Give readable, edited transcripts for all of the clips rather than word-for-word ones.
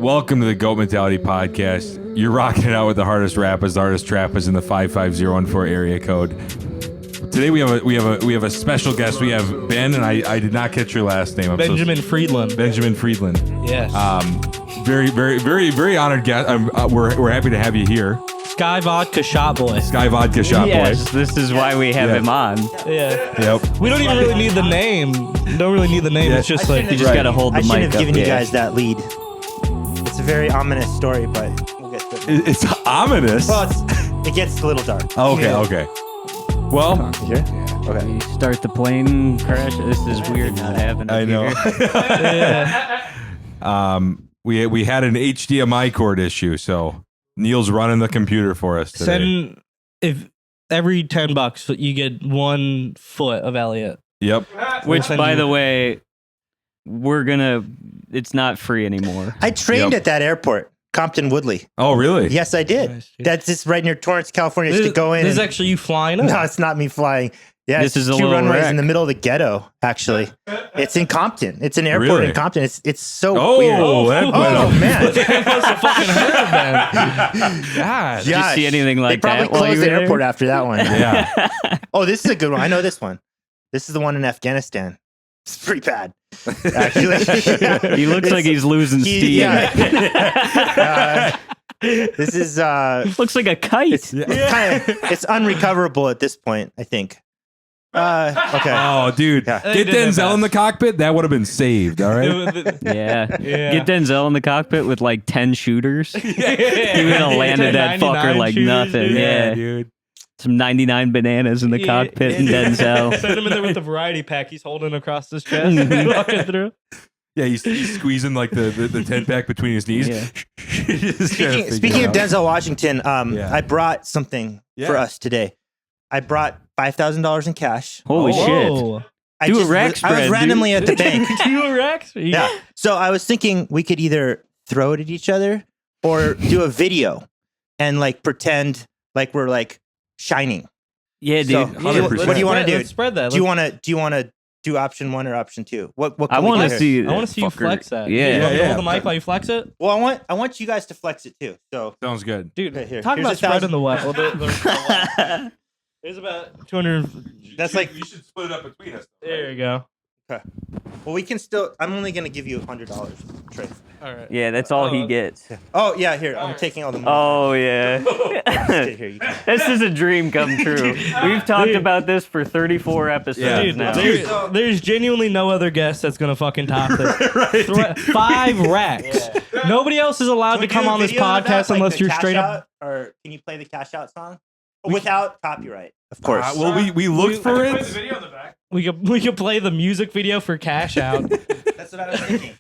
Welcome to the Goat Mentality Podcast. You're rocking it out with the hardest rappers, the hardest trappers in the 55014 area code. Today we have a special guest. We have Ben, and I did not catch your last name. Benjamin Freedland. Benjamin Freedland. Yes. Very honored guest. We're happy to have you here. Sky Vodka Shot Boy. Sky Vodka Shot Yes, Boy. this is why we have him on. Yeah. Yep. We don't even really need the name. Don't really need the name. Yeah. It's just I like shouldn't You just got to hold the I mic shouldn't have up. given you yeah. guys that lead. It's a very ominous story, but we'll get to it. It's ominous. Well, it gets a little dark. Okay. Well, You hear? Okay. You start the plane crash. This is weird not having it I know. yeah. We had an HDMI cord issue, so Neil's running the computer for us today. Send if every $10 you get 1 foot of Elliot. Yep. Which, Send by you- the way, it's not free anymore. I trained Yep. at that airport, Compton Woodley. Oh, really? Yes, I did. Nice, dude. That's just right near Torrance, California. Just to go in. This is and- actually you flying in. no, it's not me flying. Yeah, This it's is a 2 little runways wreck. in the middle of the ghetto. Actually, it's in Compton. It's an airport Really? in Compton. It's so Oh, weird. that Oh man. That must have fucking hurt, man. God. Did you see anything They like probably that while you closed were the there? airport after that one. Yeah. Oh, this is a good one. I know this one. This is the one in Afghanistan. It's pretty bad, actually. He looks like he's losing steam. Yeah. This is Looks like a kite. it's unrecoverable at this point, I think. Okay. Oh, dude. Yeah. They Get did their Denzel in the best. cockpit. That would have been saved, all right? Yeah. Yeah. Get Denzel in the cockpit with like 10 shooters. He would have landed that fucker 99 like shooters, nothing. dude. Yeah. dude. Some 99 bananas in the cockpit and Denzel. Send him in there with the variety pack he's holding across his chest. Walking through. Yeah, he's squeezing like the 10 pack between his knees. Yeah. Just trying to figure Speaking it of out. Denzel Washington, Yeah. I brought something for Yeah. us today. I brought $5,000 in cash. Holy shit. Whoa. Do a rack I spread, was dude. randomly at the bank. Do a Rex? Yeah. So I was thinking we could either throw it at each other or do a video and like pretend like we're like shining. Yeah, dude. So, 100%. what do you want to do? Let's spread that. Do you want to do option 1 or option 2? What I can we want do to here? see. I want to see you fucker. flex that. Yeah. You want me to Yeah, hold the mic while you flex it? Well, I want you guys to flex it too. So Sounds good. Dude, Right here. talk Here's about 1,000. spreading the what? Well, there's about 200. that's like You should split it up between us. There you go. well, we can still. I'm only gonna give you $100, Trey. All right. Yeah, that's all he gets. Oh yeah, here I'm taking all the money. Oh, yeah. Okay, here you go. This is a dream come true. We've talked about this for 34 episodes Yeah. Dude, now. there's genuinely no other guest that's gonna fucking top this. 5 racks. Nobody else is allowed Can we to come do a on this video of that, podcast like unless the you're Cash straight up. Out? Or can you play the cash out song without copyright? Of course. Well, we looked for it. We could play the music video for Cash Out, That's what I was thinking.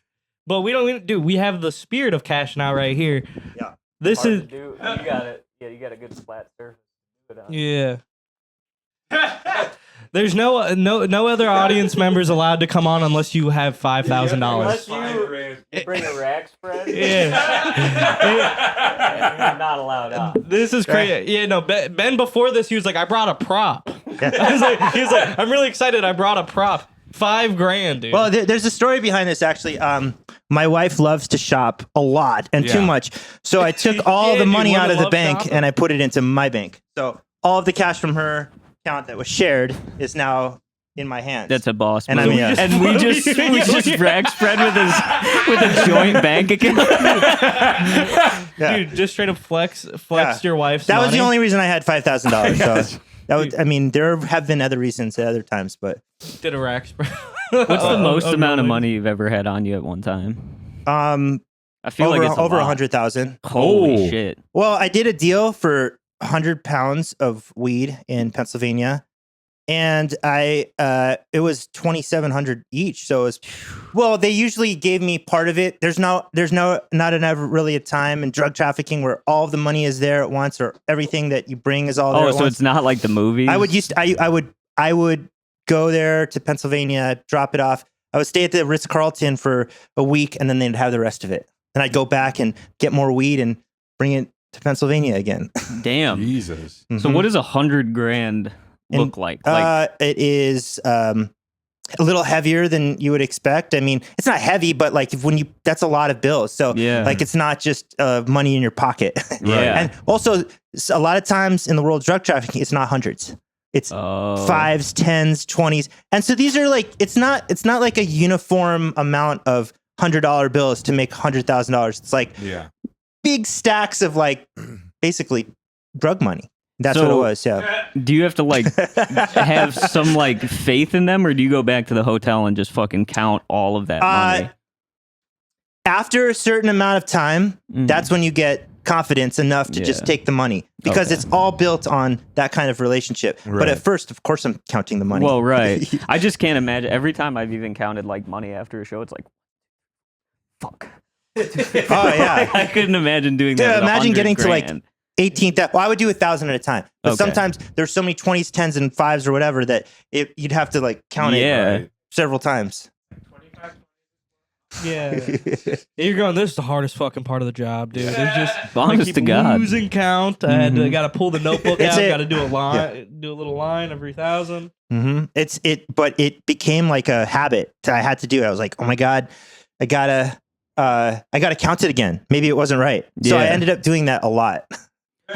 but we don't. Dude, we have the spirit of Cash Out right here. Yeah. This is You got it. Yeah, you got a good flat surface. yeah. There's no other audience members allowed to come on unless you have $5,000. You bring a rack spread. Yeah. You're not allowed out. This is crazy. Yeah, no. Ben before this, he was like, "I brought a prop." He was like, "I'm really excited. I brought a prop. $5,000, dude." Well, there's a story behind this actually. My wife loves to shop a lot and too Yeah. much. So I took all Yeah, the dude, money out women of the love bank shopping. and I put it into my bank. So all of the cash from her account that was shared is now in my hands. That's a boss And move. I mean, yeah. And we just rack spread with a joint bank account. Yeah. Dude, just straight up flex Yeah. your wife's That was money. the only reason I had $5,000. So that would, I mean, there have been other reasons at other times, but Did a rack spread. What's the most amount of really? money you've ever had on you at one time? I feel over like it's over a lot. 100,000. Holy Oh. shit! Well, I did a deal for 100 pounds of weed in Pennsylvania, and it was 2,700 each. So it was, well, they usually gave me part of it. There's not really a time in drug trafficking where all of the money is there at once, or everything that you bring is all there. Oh, at so once. it's not like the movies. I would go there to Pennsylvania, drop it off. I would stay at the Ritz-Carlton for a week, and then they'd have the rest of it. Then I'd go back and get more weed and bring it to Pennsylvania again. Damn. Jesus. So what does $100,000 look like? It is a little heavier than you would expect. I mean, it's not heavy, but like that's a lot of bills. So like it's not just money in your pocket. Yeah. And also a lot of times in the world of drug trafficking, it's not hundreds. It's fives, tens, 20s. And so these are like, it's not like a uniform amount of $100 bills to make $100,000. It's like big stacks of like basically drug money. That's what it was. Yeah. Do you have to like have some like faith in them, or do you go back to the hotel and just fucking count all of that money? After a certain amount of time, that's when you get confidence enough to just take the money, because it's all built on that kind of relationship. Right. But at first, of course, I'm counting the money. Well, right. I just can't imagine. Every time I've even counted like money after a show, it's like, fuck. Oh yeah. I couldn't imagine doing that. Yeah, imagine getting to like 18,000. Well, I would do 1,000 at a time. But sometimes there's so many 20s, 10s, and 5s or whatever that you'd have to like count it several times. Yeah. You're going, this is the hardest fucking part of the job, dude. There's just honest to God, losing count. I got to pull the notebook out. Got to do a line, do a little line every 1,000. But it became like a habit that I had to do. I was like, oh my God, I gotta count it again. Maybe it wasn't right. So I ended up doing that a lot.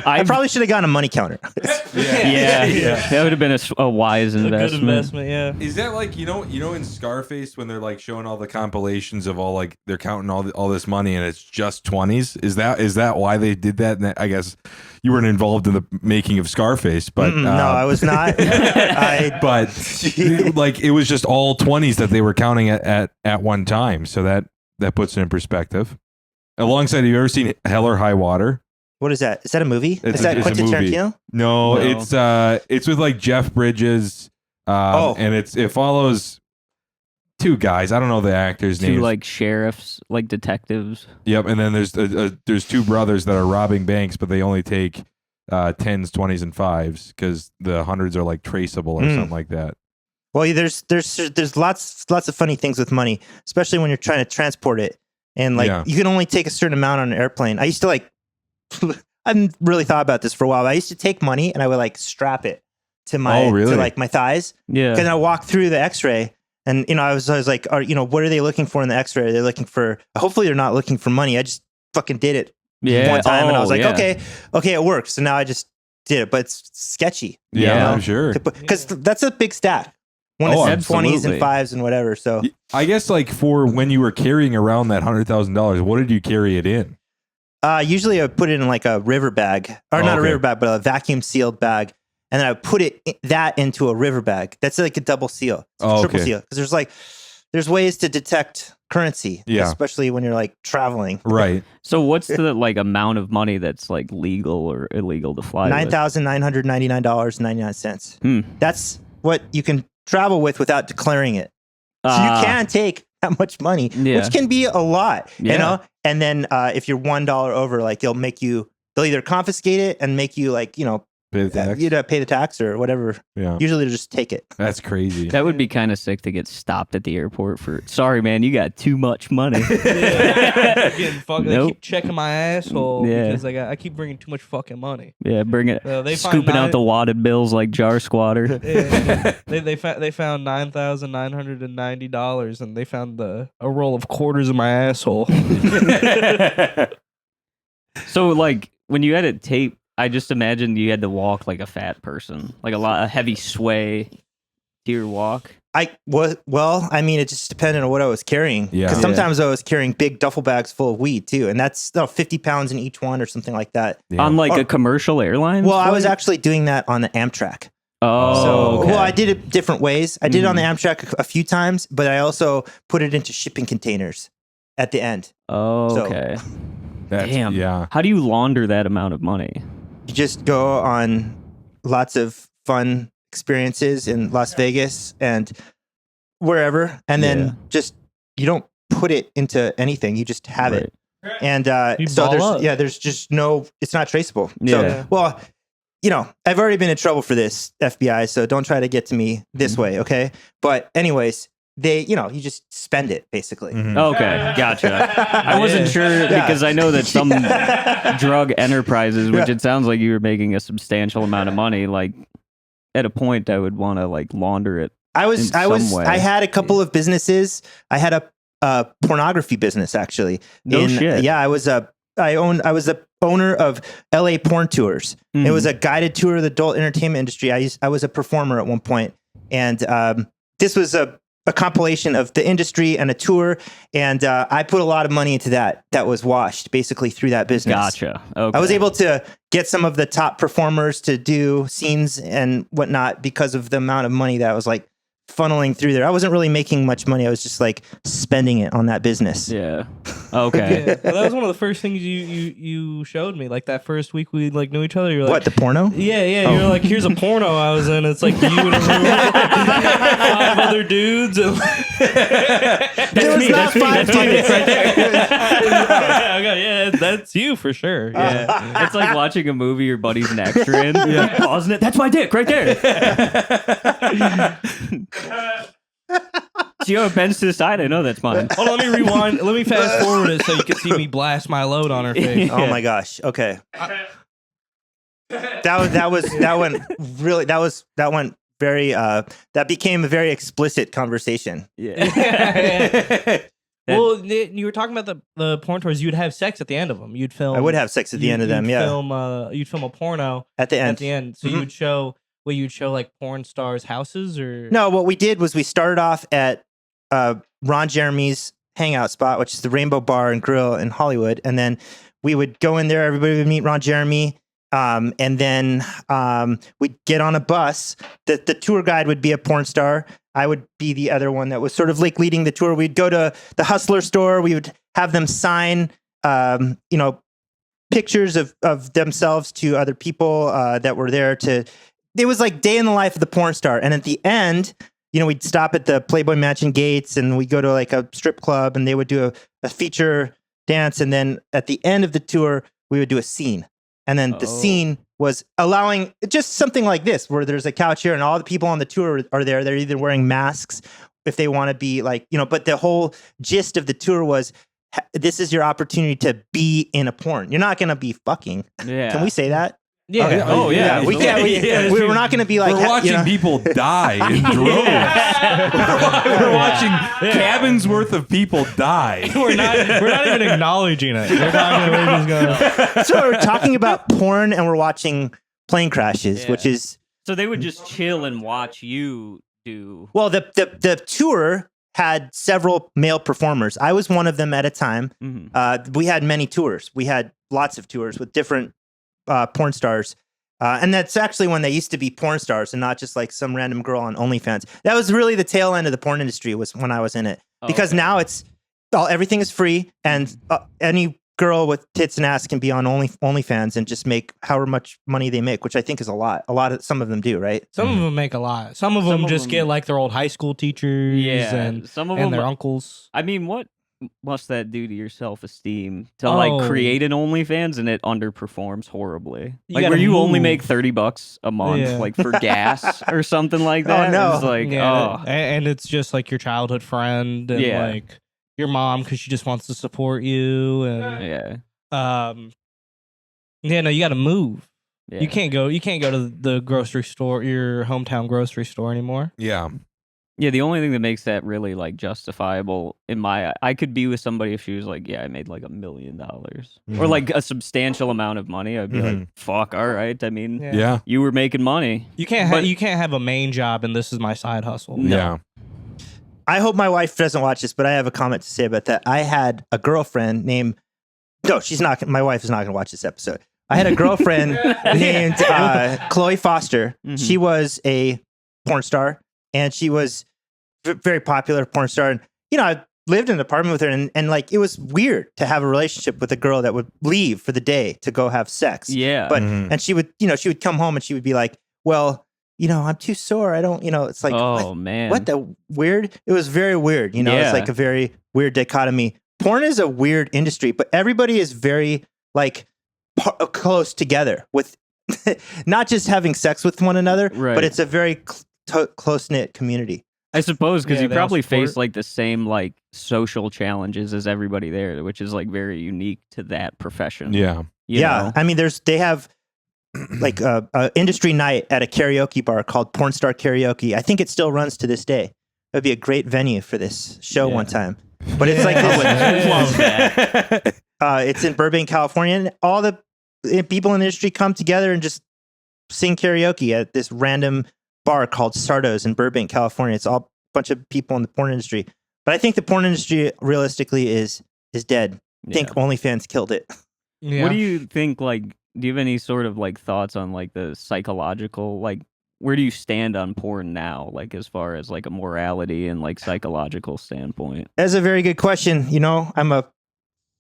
I probably should have gotten a money counter. That would have been a wise investment. A good investment, yeah. Is that like, you know in Scarface when they're like showing all the compilations of all like they're counting all this money and it's just 20s? Is that why they did that? And I guess you weren't involved in the making of Scarface, but no, I was not. But like it was just all 20s that they were counting at one time. So that puts it in perspective. Alongside, have you ever seen Hell or High Water? What is that? Is that a movie? Is that Quentin Tarantino? No, it's with like Jeff Bridges, and it follows two guys. I don't know the actors' names. Two like sheriffs, like detectives. Yep, and then there's two brothers that are robbing banks, but they only take 10s, 20s, and 5s because the hundreds are like traceable or something like that. Well, there's lots of funny things with money, especially when you're trying to transport it, and like you can only take a certain amount on an airplane. I used to like. I hadn't really thought about this for a while. I used to take money and I would like strap it to my to like my thighs. Yeah. Because I walk through the X-ray, and I was like, what are they looking for in the X-ray? They're looking for. Hopefully, they're not looking for money. I just fucking did it one time, and I was like, okay, it works. So now I just did it, but it's sketchy. Yeah, I'm sure. Because that's a big stack. When it's 20s and 5s and whatever. So I guess like for when you were carrying around that $100,000, what did you carry it in? Usually I would put it in like a river bag, or not a river bag, but a vacuum sealed bag. And then I would put that into a river bag. That's like a double seal, triple seal. Because there's ways to detect currency, especially when you're like traveling. Right. So what's the like amount of money that's like legal or illegal to fly? $9,999.99. That's what you can travel with without declaring it. So you can take that much money, which can be a lot, And then if you're $1 over, like they'll either confiscate it and make you like, pay the tax. You'd pay the tax or whatever. Yeah. Usually they'll just take it. That's crazy. That would be kind of sick to get stopped at the airport for, sorry, man, you got too much money. Getting fucking, They keep checking my asshole because I keep bringing too much fucking money. Yeah, bring it. Scooping out the wadded bills like jar squatter. They found $9,990 and they found a roll of quarters in my asshole. So like when you edit tape, I just imagined you had to walk like a fat person, like a heavy sway to your walk. Well, I mean, it just depended on what I was carrying. Yeah. Because sometimes I was carrying big duffel bags full of weed too, and that's 50 pounds in each one or something like that. Yeah. On like a commercial airline? Well, I was actually doing that on the Amtrak. Oh, so well, I did it different ways. I did it on the Amtrak a few times, but I also put it into shipping containers at the end. Oh, okay. Damn. Yeah. How do you launder that amount of money? You just go on lots of fun experiences in Las Vegas and wherever, and then you don't put it into anything. You just have it, and so there's just no. It's not traceable. Yeah. So, well, I've already been in trouble for this, FBI. So don't try to get to me this way, okay? But anyways. You just spend it basically. Mm-hmm. Okay, gotcha. I wasn't sure because I know that some drug enterprises, which it sounds like you were making a substantial amount of money, like at a point I would want to like launder it I had a couple of businesses. I had a pornography business actually. No shit. Yeah, I was the owner of LA Porn Tours. It was a guided tour of the adult entertainment industry. I was a performer at one point, and this was a compilation of the industry and a tour, and I put a lot of money into that. That was washed basically through that business. Gotcha. Okay. I was able to get some of the top performers to do scenes and whatnot because of the amount of money that I was like funneling through there. I wasn't really making much money. I was just like spending it on that business. Yeah. Okay. Yeah. Well, that was one of the first things you showed me. Like that first week we like knew each other. You're like, What, the porno? Yeah. You're like, here's a porno I was in. It's like you and a room with like 5 other dudes. And There was not 5 dudes. Okay, yeah, that's you for sure. Yeah. It's like watching a movie your buddy's an extra in. Yeah. Pausing it. That's my dick right there. So, yo, it bends to the side. I know that's mine. Hold on, let me rewind. Let me fast forward it so you can see me blast my load on her face. Oh my gosh. Okay. That went very that became a very explicit conversation. Yeah. Well, you were talking about the porn tours. You'd have sex at the end of them. You'd film. I would have sex at the end of them. Yeah. You'd film a porno At the end. At the end. So you'd show. Well, you'd show like porn stars' houses, or No, what we did was we started off at Ron Jeremy's hangout spot, which is the Rainbow Bar and Grill in Hollywood, and then we would go in there. Everybody would meet Ron Jeremy, and then we'd get on a bus. The tour guide would be a porn star. I would be the other one that was sort of like leading the tour. We'd go to the Hustler store. We would have them sign, pictures of themselves to other people that were there to. It was like day in the life of the porn star. And at the end, we'd stop at the Playboy Mansion gates and we'd go to like a strip club and they would do a feature dance. And then at the end of the tour, we would do a scene. And then the scene was allowing just something like this, where there's a couch here and all the people on the tour are there. They're either wearing masks if they want to be like, but the whole gist of the tour was, this is your opportunity to be in a porn. You're not going to be fucking. Yeah. Can we say that? yeah. Okay. Oh, yeah. We can't. We're not going to be like We're watching people die in droves. We're watching cabins worth of people die. We're not even acknowledging it. We're just going. So we're talking about porn and we're watching plane crashes, Yeah. which is So they would just chill and watch you do. well. The tour had several male performers. I was one of them at a time. Mhm. We had many tours. We had lots of tours with different porn stars. And that's actually when they used to be porn stars and not just like some random girl on OnlyFans. That was really the tail end of the porn industry, was when I was in it. Because now everything is free and any girl with tits and ass can be on OnlyFans and just make however much money they make, which I think is a lot. Some of them do, right? Some of them make a lot. Some of them just get like their old high school teachers. Yeah. And Some of and them their uncles. I mean, what must that do to your self-esteem to like create an OnlyFans and it underperforms horribly? You Like gotta where you only move. make $30 a month, Yeah. like for gas or something like that. no. It's like, Yeah, and it's just like your childhood friend and Yeah. like your mom because she just wants to support you and yeah. no, you got to move. Yeah. You can't go to the grocery store, your hometown grocery store anymore. Yeah. Yeah, the only thing that makes that really like justifiable in I could be with somebody if she was like, yeah, I made like $1 million or like a substantial amount of money. I'd be like, fuck, all right. I mean, Yeah. you were making money. You can't have a main job and this is my side hustle. Yeah. I hope my wife doesn't watch this, but I have a comment to say about that. I had a girlfriend named. No, she's not. My wife is not going to watch this episode. I had a girlfriend named Chloe Foster. She was a porn star, and she was very popular porn star. And I lived in an apartment with her, and like it was weird to have a relationship with a girl that would leave for the day to go have sex. Yeah. But and she would come home and she would be like, well, I'm too sore. I don't, it's like, oh, what, man. what the weird? It was very weird. It's Yeah. like a very weird dichotomy. Porn is a weird industry, but everybody is very like close together with not just having sex with one another, Right. but it's a very close knit community. I suppose because Yeah, you they all probably support. face like the same like social challenges as everybody there, which is like very unique to that profession. Yeah. You Yeah. know? I mean, they have like a industry night at a karaoke bar called Porn Star Karaoke. I think it still runs to this day. It would be a great venue for this show one time. But it's like this. Love that. It's in Burbank, California, and all the people in the industry come together and just sing karaoke at this random bar called Sardo's in Burbank, California. It's all a bunch of people in the porn industry. But I think the porn industry realistically is dead. I think OnlyFans killed it. Yeah. What do you think, like, do you have any sort of, like, thoughts on, like, the psychological, like, where do you stand on porn now, like, as far as, like, a morality and, like, psychological standpoint? That's a very good question. You know, I'm a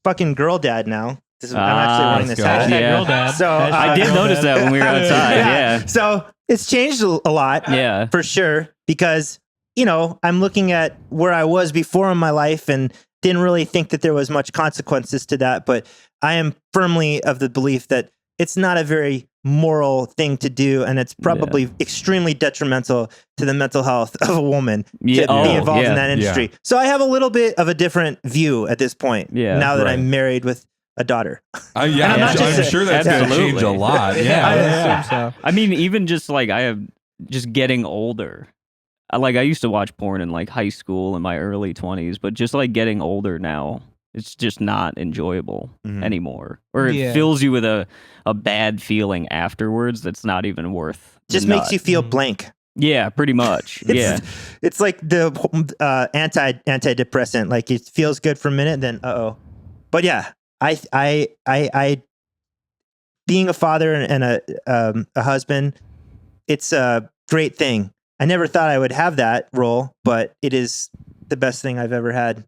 fucking girl dad now. I'm actually wearing this hat. Girl dad. So I did notice that when we were outside, yeah. So it's changed a lot, Yeah. for sure, because, you know, I'm looking at where I was before in my life and didn't really think that there was much consequences to that. But I am firmly of the belief that it's not a very moral thing to do, and it's probably extremely detrimental to the mental health of a woman to be involved in that industry. Yeah. So I have a little bit of a different view at this point. Yeah, now that right. I'm married with a daughter. I'm not just- sure that's going to Absolutely. change a lot. I Yeah. assume so. I mean, even just, like, I have just getting older. Like, I used to watch porn in, like, high school in my early 20s, but just, like, getting older now, it's just not enjoyable anymore. Or it fills you with a bad feeling afterwards that's not even worth the Just makes nut. you feel blank. Yeah, pretty much. Yeah. It's like the antidepressant. Like, it feels good for a minute, then But yeah, I being a father and a husband, it's a great thing. I never thought I would have that role, but it is the best thing I've ever had.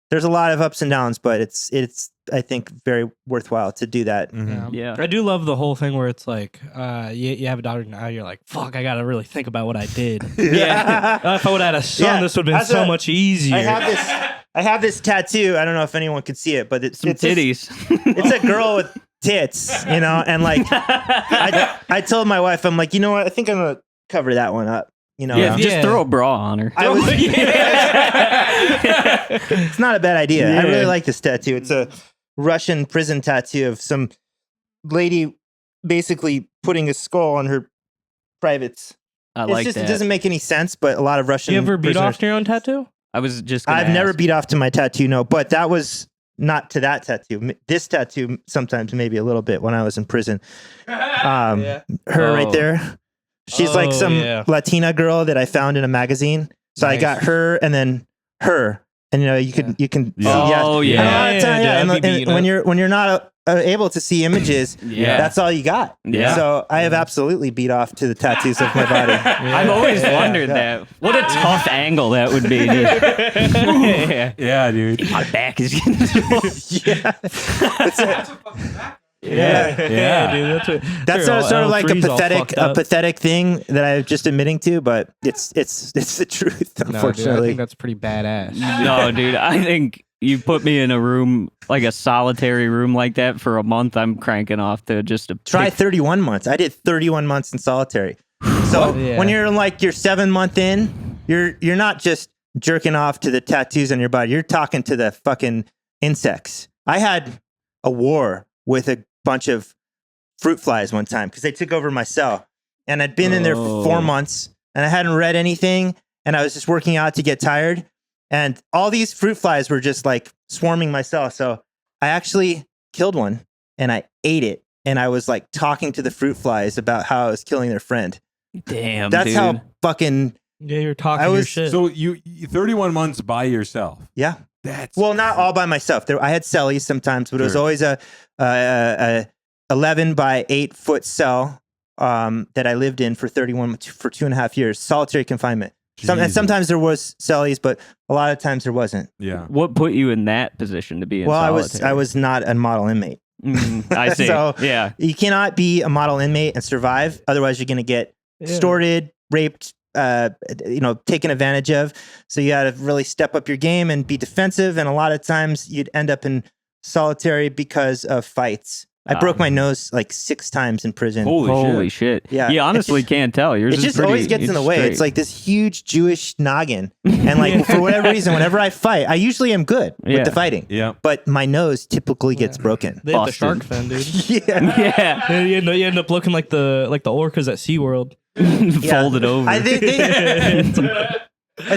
There's a lot of ups and downs, but it's I think very worthwhile to do that. Yeah. I do love the whole thing where it's like, you have a daughter now, you're like, fuck, I gotta really think about what I did. If I would have had a son, this would have been so much easier. I have this tattoo. I don't know if anyone could see it, but it's Titties. It's a girl with tits, you know, and like I told my wife, I'm like, you know what? I think I'm gonna cover that one up. You know, Just throw a bra on her. It's not a bad idea. I really like this tattoo. It's a Russian prison tattoo of some lady basically putting a skull on her privates. I like that. It doesn't make any sense, but a lot of Russian. You ever beat prisoners- off to your own tattoo? I was just gonna I've never ask. beat off to my tattoo, no, but that was not to that tattoo. This tattoo sometimes maybe a little bit when I was in prison. Her right there. She's like some Latina girl that I found in a magazine. So I got her and then her. And you know, you can see. Oh, yeah. And when you're not able to see images, that's all you got. Yeah. So I have absolutely beat off to the tattoos of my body. I've always wondered that. What a tough angle that would be. Yeah, dude. My back is getting Yeah. Dude, That's sort of like a pathetic thing that I'm just admitting to, but it's the truth, unfortunately. I think that's pretty badass. No, dude. I think you put me in a room, like a solitary room like that for a month, I'm cranking off to just Try 31 months. I did 31 months in solitary. So when you're like your 7 month in, you're not just jerking off to the tattoos on your body. You're talking to the fucking insects. I had a war with a bunch of fruit flies one time because they took over my cell, and I'd been in there for 4 months and I hadn't read anything, and I was just working out to get tired, and all these fruit flies were just like swarming my cell. So I actually killed one and I ate it, and I was like talking to the fruit flies about how I was killing their friend. damn. That's dude. how fucking You're talking your shit. So you 31 months by yourself. yeah. That's Well, not all by myself. I had cellies sometimes, but it was always a 11 by 8 foot cell that I lived in for 2.5 years, solitary confinement. And sometimes there was cellies, but a lot of times there wasn't. Yeah. What put you in that position to be in Well, solitary? I was not a model inmate. I see. So yeah. you cannot be a model inmate and survive. Otherwise, you're going to get extorted, raped, taken advantage of. So you got to really step up your game and be defensive. And a lot of times you'd end up in solitary because of fights I broke my nose like 6 times in prison. Holy shit. Yeah. You honestly can't tell. Yours It is just pretty, always gets in the way. straight. It's like this huge Jewish noggin. And like for whatever reason, whenever I fight, I usually am good with the fighting. Yeah. But my nose typically gets broken. They have the Busted. shark fin, dude. Yeah. yeah, You end up looking like the orcas at SeaWorld. folded over. I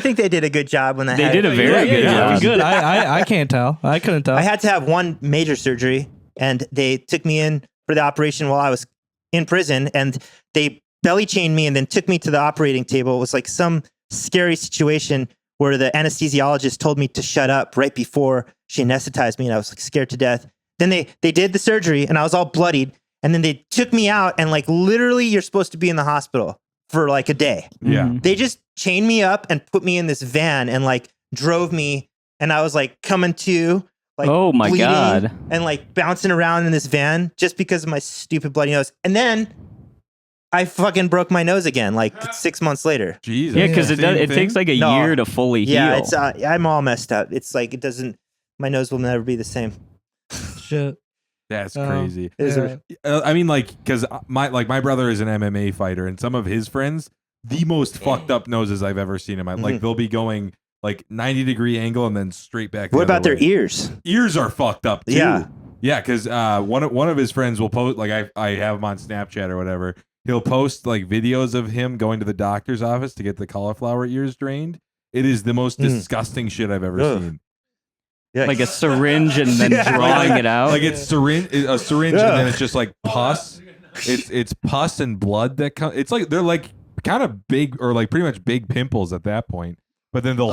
think they did a good job when They did a very good job. Good. I can't tell. I couldn't tell. I had to have one major surgery, and they took me in for the operation while I was in prison, and they belly chained me and then took me to the operating table. It was like some scary situation where the anesthesiologist told me to shut up right before she anesthetized me, and I was like scared to death. Then they did the surgery, and I was all bloodied, and then they took me out, and like literally you're supposed to be in the hospital for like a day. Yeah. They just chained me up and put me in this van and like drove me, and I was like coming to, like, Oh my bleeding God. and like bouncing around in this van just because of my stupid bloody nose. And then I fucking broke my nose again like 6 months later. Jesus. Yeah, because Same it thing? takes like a No. year to fully Yeah, heal. it's I'm all messed up. It's like it doesn't. My nose will never be the same. Shit. That's Oh. crazy. It is a- Yeah. I mean, like, because my brother is an MMA fighter, and some of his friends, the most fucked up noses I've ever seen in my like, they'll be going like 90-degree angle and then straight back. What the about other their way. ears? Ears are fucked up too. Yeah. Yeah, because one of his friends will post, like, I have him on Snapchat or whatever. He'll post like videos of him going to the doctor's office to get the cauliflower ears drained. It is the most disgusting shit I've ever Ugh. seen. Yeah. like a syringe and then Yeah. drawing it out. Like it's a syringe, and then it's just like pus. It's pus and blood that come. It's like they're like kind of big, or like pretty much big pimples at that point. But then they'll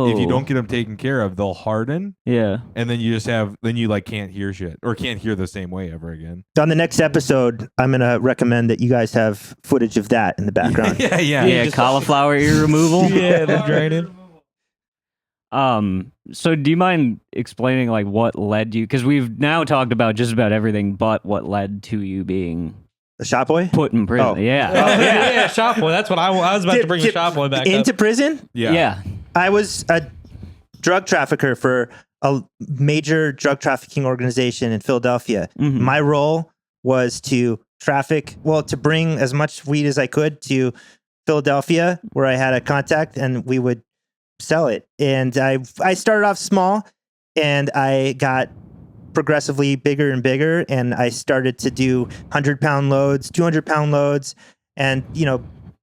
if you Oh. don't get them taken care of, they'll harden, yeah. and then you like can't hear shit or can't hear the same way ever again. On the next episode, I'm gonna recommend that you guys have footage of that in the background. Yeah, Yeah, just- cauliflower ear removal. Yeah, the draining. So do you mind explaining like what led you? Because we've now talked about just about everything, but what led to you being The shop boy put in prison? Oh. Yeah. Yeah, shop boy. That's what I was about to bring the shop boy back into up. prison. Yeah. I was a drug trafficker for a major drug trafficking organization in Philadelphia. Mhm. My role was to to bring as much weed as I could to Philadelphia, where I had a contact, and we would sell it. And I started off small, and I got progressively bigger and bigger, and I started to do 100-pound loads, 200-pound loads, and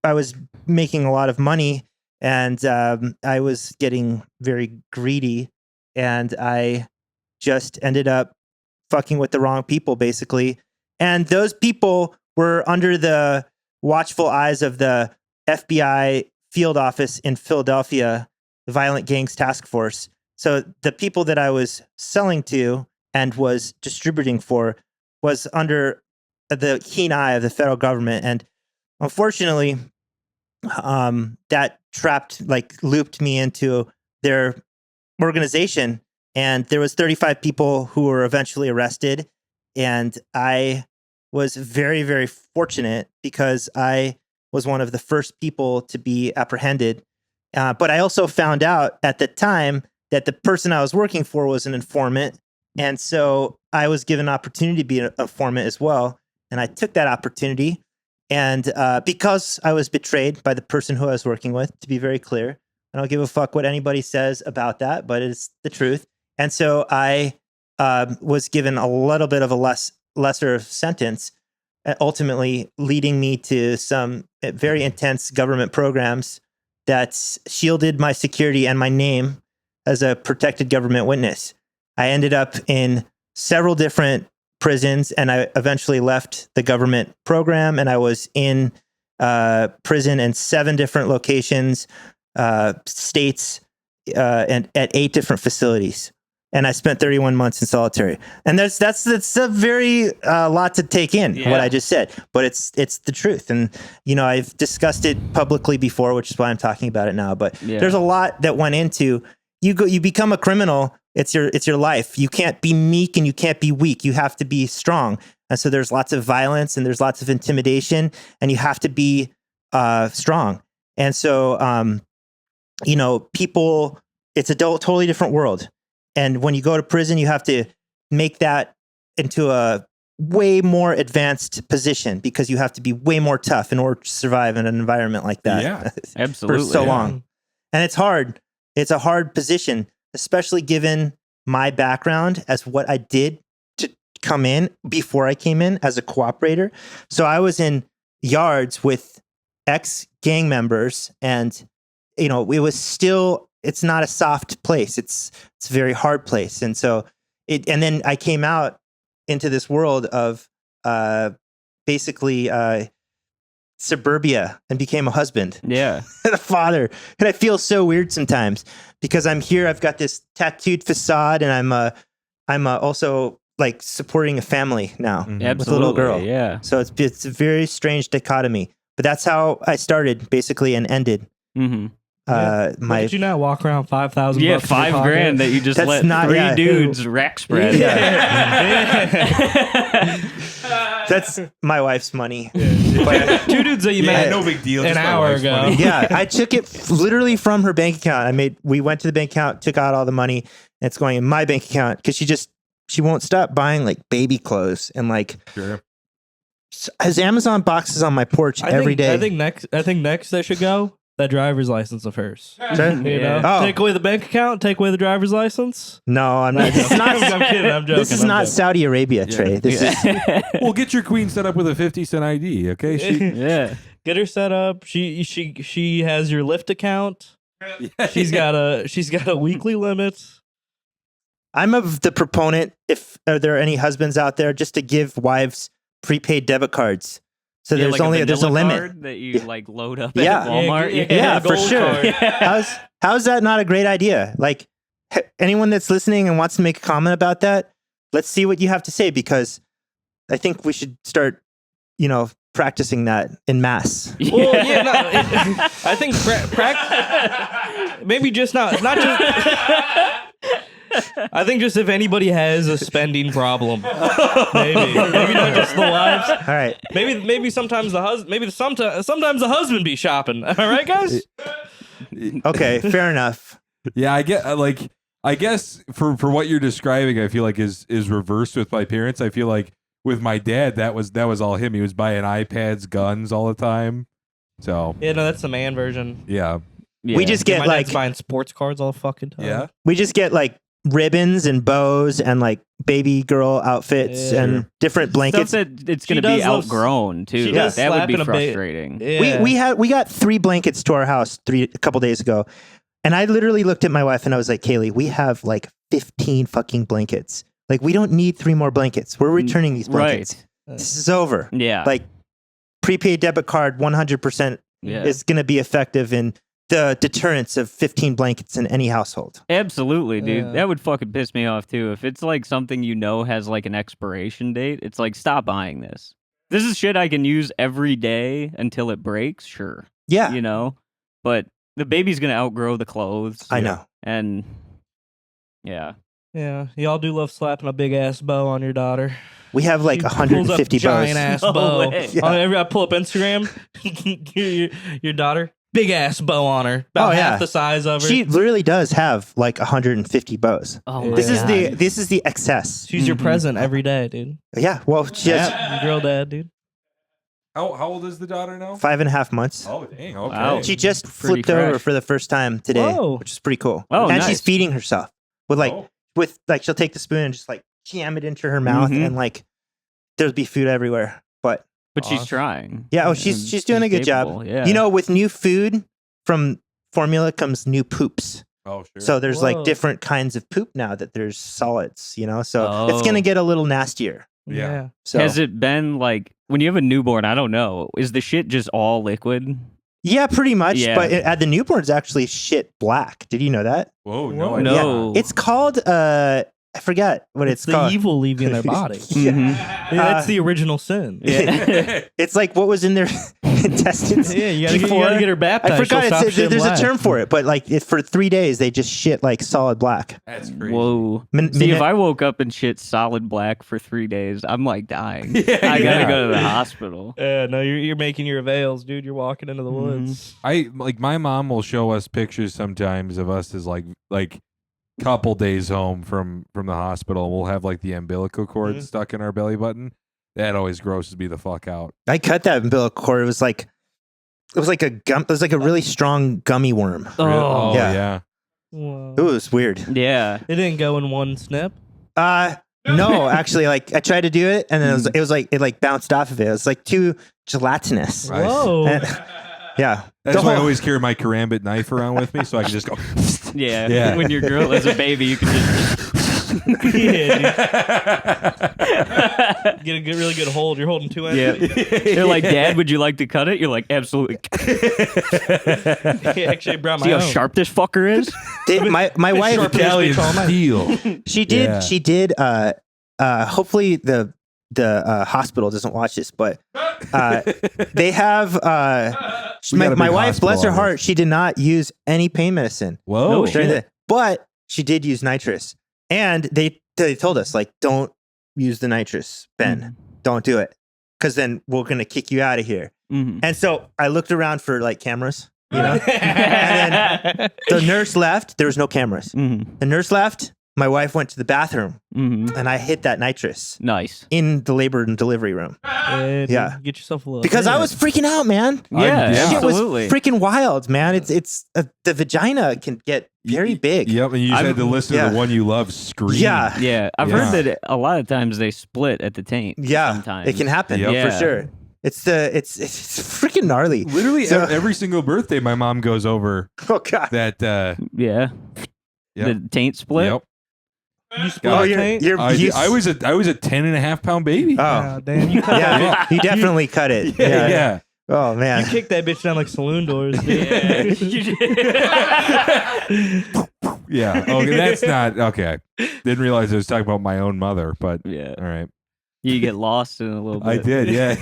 I was making a lot of money, and I was getting very greedy, and I just ended up fucking with the wrong people, basically. And those people were under the watchful eyes of the FBI field office in Philadelphia, the Violent Gangs Task Force. So the people that I was selling to and was distributing for was under the keen eye of the federal government. And unfortunately, that looped me into their organization. And there was 35 people who were eventually arrested. And I was very, very fortunate because I was one of the first people to be apprehended. But I also found out at the time that the person I was working for was an informant. And so I was given an opportunity to be an informant as well. And I took that opportunity. And because I was betrayed by the person who I was working with, to be very clear, I don't give a fuck what anybody says about that, but it's the truth. And so I was given a little bit of a lesser sentence, ultimately leading me to some very intense government programs that shielded my security and my name as a protected government witness. I ended up in several different prisons, and I eventually left the government program, and I was in prison in 7 different locations, states, and at 8 different facilities. And I spent 31 months in solitary. And that's a very lot to take in, what I just said. But it's the truth. And, I've discussed it publicly before, which is why I'm talking about it now. But there's a lot that went into, you become a criminal. It's your life. You can't be meek and you can't be weak. You have to be strong. And so there's lots of violence and there's lots of intimidation, and you have to be strong. And so, people, it's a totally different world. And when you go to prison, you have to make that into a way more advanced position because you have to be way more tough in order to survive in an environment like that. Yeah, Absolutely. For so long. And it's hard. It's a hard position, especially given my background as what I did to come in before I came in as a cooperator. So I was in yards with ex-gang members, and it was still, it's not a soft place. It's a very hard place. And so and then I came out into this world of basically suburbia and became a husband. Yeah. And a father. And I feel so weird sometimes because I'm here, I've got this tattooed facade, and I'm also like supporting a family now Absolutely. with a little girl. Yeah. So it's a very strange dichotomy. But that's how I started basically and ended. Mm-hmm. Why did you not walk around 5,000? Yeah, bucks in your $5,000 that you just That's let not- three yeah. dudes rack spread. That's my wife's money. pocket? 2 dudes that you Yeah, met no big deal. an just my hour wife's ago. money. Yeah, I took it literally from her bank account. We went to the bank account, took out all the money, and it's going in my bank account because she won't stop buying like baby clothes and like Sure. has Amazon boxes on my porch every day. I think next they should go that driver's license of hers. Sure? You know, Oh. take away the bank account, take away the driver's license. No, I'm not. This is not, I'm kidding. I'm joking. this is not Saudi Arabia, Trey. This is Well, get your queen set up with a 50-cent ID, okay? Yeah. Get her set up. She has your Lyft account. She's got a weekly limit. I'm of the proponent, if are there any husbands out there, just to give wives prepaid debit cards. So Yeah, there's like there's a vanilla limit. card that you like load up Yeah. at Walmart. Yeah, for gold sure. card. How's that not a great idea? Like anyone that's listening and wants to make a comment about that, let's see what you have to say, because I think we should start, practicing that in mass. Well, yeah, no, I think maybe just not just. I think just if anybody has a spending problem, maybe not just the wives. All right. Maybe sometimes the husband. Sometimes the husband be shopping. Am I right, guys? Okay, fair enough. Yeah, I guess for what you're describing, I feel like is reversed with my parents. I feel like with my dad, that was all him. He was buying iPads, guns all the time. So Yeah, no, that's the man version. yeah, We just get My like dad's buying sports cards all the fucking time. yeah. we just get like ribbons and bows and like baby girl outfits Yeah. and different blankets. Stuff that it's She going to be does love- outgrown too. she does That would slap be in a bit. frustrating. Yeah. We got 3 blankets to our house a couple days ago. And I literally looked at my wife and I was like, Kaylee, we have like 15 fucking blankets. Like, we don't need 3 more blankets. We're returning these blankets. Right. This is over. Yeah. Like, prepaid debit card 100% yeah. is going to be effective in the deterrence of 15 blankets in any household. Absolutely, dude. Yeah. That would fucking piss me off too. If it's like something has like an expiration date, it's like, stop buying this. This is shit I can use every day until it breaks, sure. Yeah. But the baby's gonna outgrow the clothes. I know. And yeah. Yeah, y'all do love slapping a big ass bow on your daughter. We have like She pulls 150 up giant bows. ass No bow. way. Yeah. I pull up Instagram, your daughter, big ass bow on her, about Oh, yeah. half the size of her. She literally does have like 150 bows. Oh Yeah. my This is God. this is the excess. She's your Mhm. present every day, dude. Yeah. Well, she has Yeah, girl dad, dude. How old is the daughter now? 5.5 months. Oh dang, okay. Wow. She just Pretty flipped over fresh. for the first time today, Whoa. which is pretty cool. Oh, and nice. she's feeding herself with Oh. she'll take the spoon and just like jam it into her mouth, Mhm. and like there'll be food everywhere. But But she's Awesome. trying. yeah, And she's doing a good capable, job. Yeah. With new food from formula comes new poops. Oh sure. So there's Whoa. like different kinds of poop now that there's solids. So it's Oh. gonna get a little nastier. Yeah. So Has it been like when you have a newborn? I don't know. Is the shit just all liquid? yeah, pretty much. Yeah. But at the newborn's actually shit black. Did you know that? Whoa, no, Whoa. I didn't. No. It's called I forget what it's the called. evil leaving their body. Yeah. Mhm. That's the original sin. Yeah. It's like what was in their intestines. Yeah, you before. gotta get her baptized. I forgot. She'll stop shitting There's a black. term for it, but like for 3 days they just shit like solid black. That's crazy. Whoa. See, if I woke up and shit solid black for 3 days, I'm like dying. Yeah, I gotta yeah. go to the hospital. No, you're making your avails, dude. You're walking into the woods. My mom will show us pictures sometimes of us as like couple days home from the hospital. We'll have like the umbilical cord Mhm. stuck in our belly button. That always grosses me the fuck out. I cut that umbilical cord. It was like a really strong gummy worm. Oh, yeah. Whoa. It was weird. yeah. It didn't go in one snip. No, actually, like I tried to do it, and then it was like it bounced off of it. It was like too gelatinous. Right. Whoa. And- yeah, That's The why I whole- always carry my karambit knife around with me, so I can just go. Yeah. Yeah. When your girl is a baby, you can just. Yeah, dude. Get a really good hold. You're holding two ends. Yeah. They're like, Dad, would you like to cut it? You're like, absolutely. He actually brought my See how own. sharp this fucker is? my wife, Sharp Italian all night. steel. she did. Yeah. She did. Hopefully the hospital doesn't watch this, but they have. We got a My big wife, hospital bless her on heart, she did not use any pain medicine. Whoa. No during shit. but she did use nitrous, and they told us like, don't use the nitrous, Ben. Don't do it, because then we're gonna kick you out of here. Mhm. And so I looked around for like cameras, you know. And then the nurse left. There was no cameras. Mhm. The nurse left. My wife went to the bathroom, Mhm. and I hit that nitrous Nice. in the labor and delivery room Yeah, dude, Yeah. Get yourself a little. because I was freaking out, man. Yeah, yeah. Shit was absolutely. freaking wild, man. It's the vagina can get very big. Yep, and you just had to listen to yeah. the one you love scream. Yeah. Yeah, I've Yeah. heard that a lot of times they split at the taint. Yeah, sometimes it can happen Yep. for Yeah. sure. It's freaking gnarly. Literally So- every single birthday, my mom goes over Oh god. that. Yeah, Yep. the taint split. Yep. You split Oh, the you're, taint? you're I you, was a 10.5-pound baby. Oh, Damn, you cut that yeah. You definitely cut it. Yeah. yeah. Oh man. You kicked that bitch down like saloon doors, dude. Yeah. Okay, that's not okay. Didn't realize I was talking about my own mother, but Yeah, all right. you get lost in a little bit. I did. Yeah.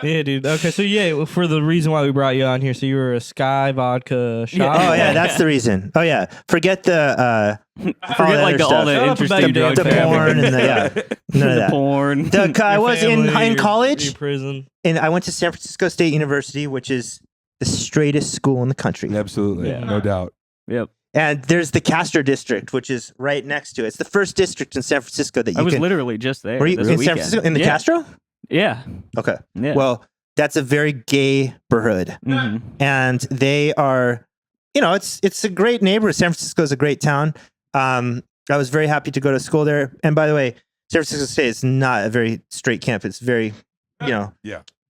Yeah, dude. Okay, so yeah, for the reason why we brought you on here, so you were a Sky Vodka shop. Oh yeah, that's the reason. Oh yeah, forget the Forget like all stuff. the Shut up about interesting your drug the damn porn and the none of the that. porn. I was in your college, prison. and I went to San Francisco State University, which is the straightest school in the country. Absolutely. Yeah. No doubt. Yep. And there's the Castro district, which is right next to it. It's the first district in San Francisco that you I was can. literally just there. Were you this in San weekend. Francisco in the yeah. Castro? Yeah. Okay. Yeah. Well, that's a very gay neighborhood, Mhm. and they are, it's a great neighborhood. San Francisco is a great town. I was very happy to go to school there. And by the way, San Francisco State is not a very straight camp. It's very, Yeah.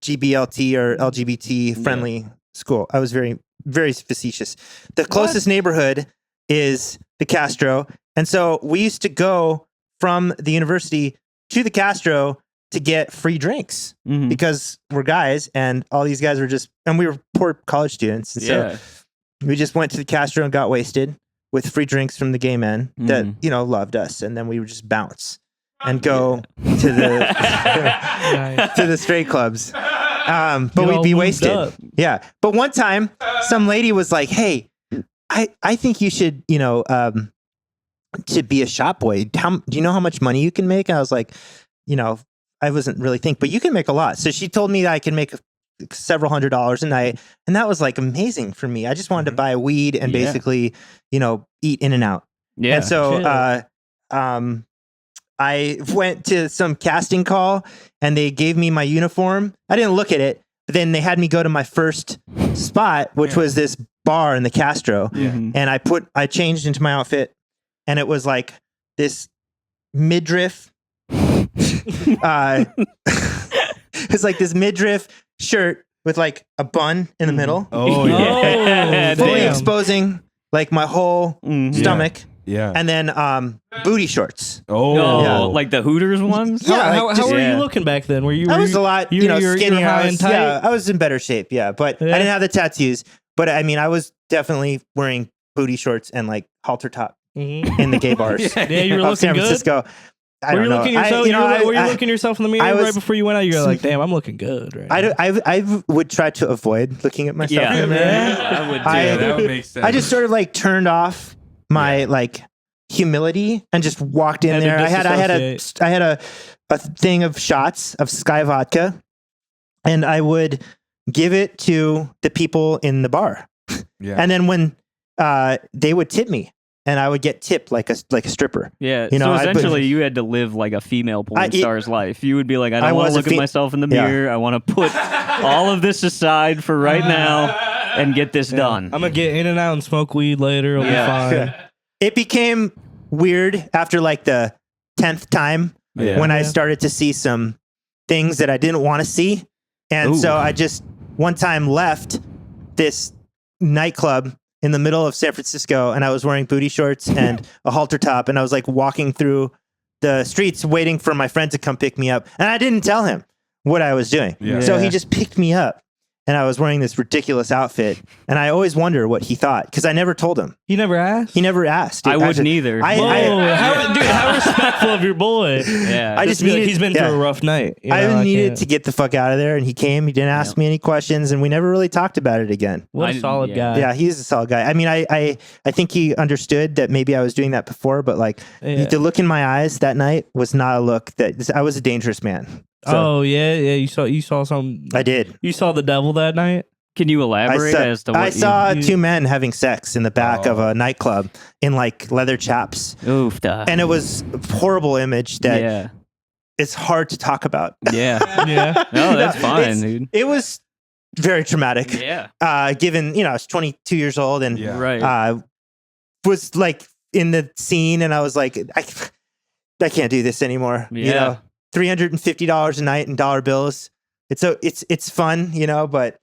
GBLT or LGBT friendly school. I was very, very facetious. The closest neighborhood is the Castro. And so we used to go from the university to the Castro to get free drinks Mhm. because we're guys and all these guys were and we were poor college students. And Yeah. so we just went to the Castro and got wasted with free drinks from the gay men that, loved us. And then we would just bounce and go to the Nice. to the straight clubs. But Get we'd all be lubed wasted. up. Yeah. But one time, some lady was like, "Hey, I think you should, to be a shop boy. Do you know how much money you can make?" And I was like, I wasn't really thinking, but you can make a lot. So she told me that I can make several $100s a night, and that was like amazing for me. I just wanted to buy weed and Yeah. basically, eat in and out. Yeah. And so, chill. I went to some casting call and they gave me my uniform. I didn't look at it, but then they had me go to my first spot, which was this bar in the Castro. Mhm. And I changed into my outfit, and it was like this midriff. It's like this midriff shirt with like a bun in the middle, Oh yeah. Yeah. fully damn. exposing like my whole Mhm. stomach, Yeah. and then booty shorts. Oh. Oh, Yeah. like the Hooters ones? Yeah, How, like how just- were Yeah. you looking back then? Were you? I were was you, a lot, you're skinnier. high and tight? Yeah, I was in better shape. Yeah, but Yeah. I didn't have the tattoos. But I mean, I was definitely wearing booty shorts and like halter top Mhm. in the gay bars Yeah, you were of looking San good. Francisco. I Were don't you know. looking yourself? Were you I- looking yourself in the mirror I was- right before you went out? You're like, damn, I'm looking good right now. I would try to avoid looking at myself Yeah. in the mirror. I would do. I- That would make sense. I just sort of like turned off my like humility and just walked in Had to there. I disassociate. had a thing of shots of Sky Vodka, and I would give it to the people in the bar. Yeah. And then when they would tip me, and I would get tipped like a stripper. Yeah. You know, so essentially, you had to live like a female porn star's life. You would be like, I don't want to look at myself in the mirror. I want to put all of this aside for right now and get this done. I'm gonna get in and out and smoke weed later. It'll be fine. It became weird after like the 10th time when I started to see some things that I didn't want to see, and so I just one time left this nightclub in the middle of San Francisco, and I was wearing booty shorts and a halter top, and I was like walking through the streets waiting for my friend to come pick me up, and I didn't tell him what I was doing. So he just picked me up, and I was wearing this ridiculous outfit, and I always wonder what he thought because I never told him. You never asked? He never asked. I wouldn't either. How respectful of your boy. Yeah. I just needed, he's been through a rough night. You know, I needed to get the fuck out of there, and he came. He didn't ask me any questions, and we never really talked about it again. What a solid guy. Yeah, he's a solid guy. I mean, I think he understood that maybe I was doing that before, but like the look in my eyes that night was not a look that I was a dangerous man. So, You saw some. I did. You saw the devil that night. Can you elaborate as to what I saw two men having sex in the back of a nightclub in like leather chaps. Oof, and it was a horrible image that it's hard to talk about. Yeah. No, that's fine, dude. It was very traumatic. Yeah. Given, I was 22 years old and right. Was like in the scene, and I was like, I can't do this anymore. Yeah. $350 a night in dollar bills. It's fun, but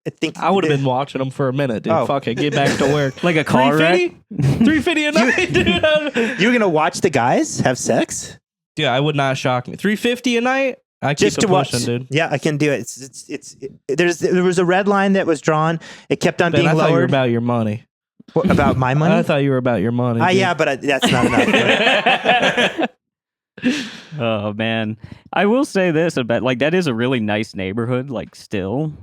I think I would have been watching them for a minute, dude. Fuck it, get back to work. Like a car wreck? $350 a night, dude. You're gonna watch the guys have sex? Dude, I would not shock me. $350 a night? I just keep to pushing, watch, dude. Yeah, I can do it. There was a red line that was drawn. It kept on being I thought you were lowered. about your money. What, about my money? I thought you were about your money. Yeah, but that's not enough. Oh man, I will say this about like that is a really nice neighborhood. Like still,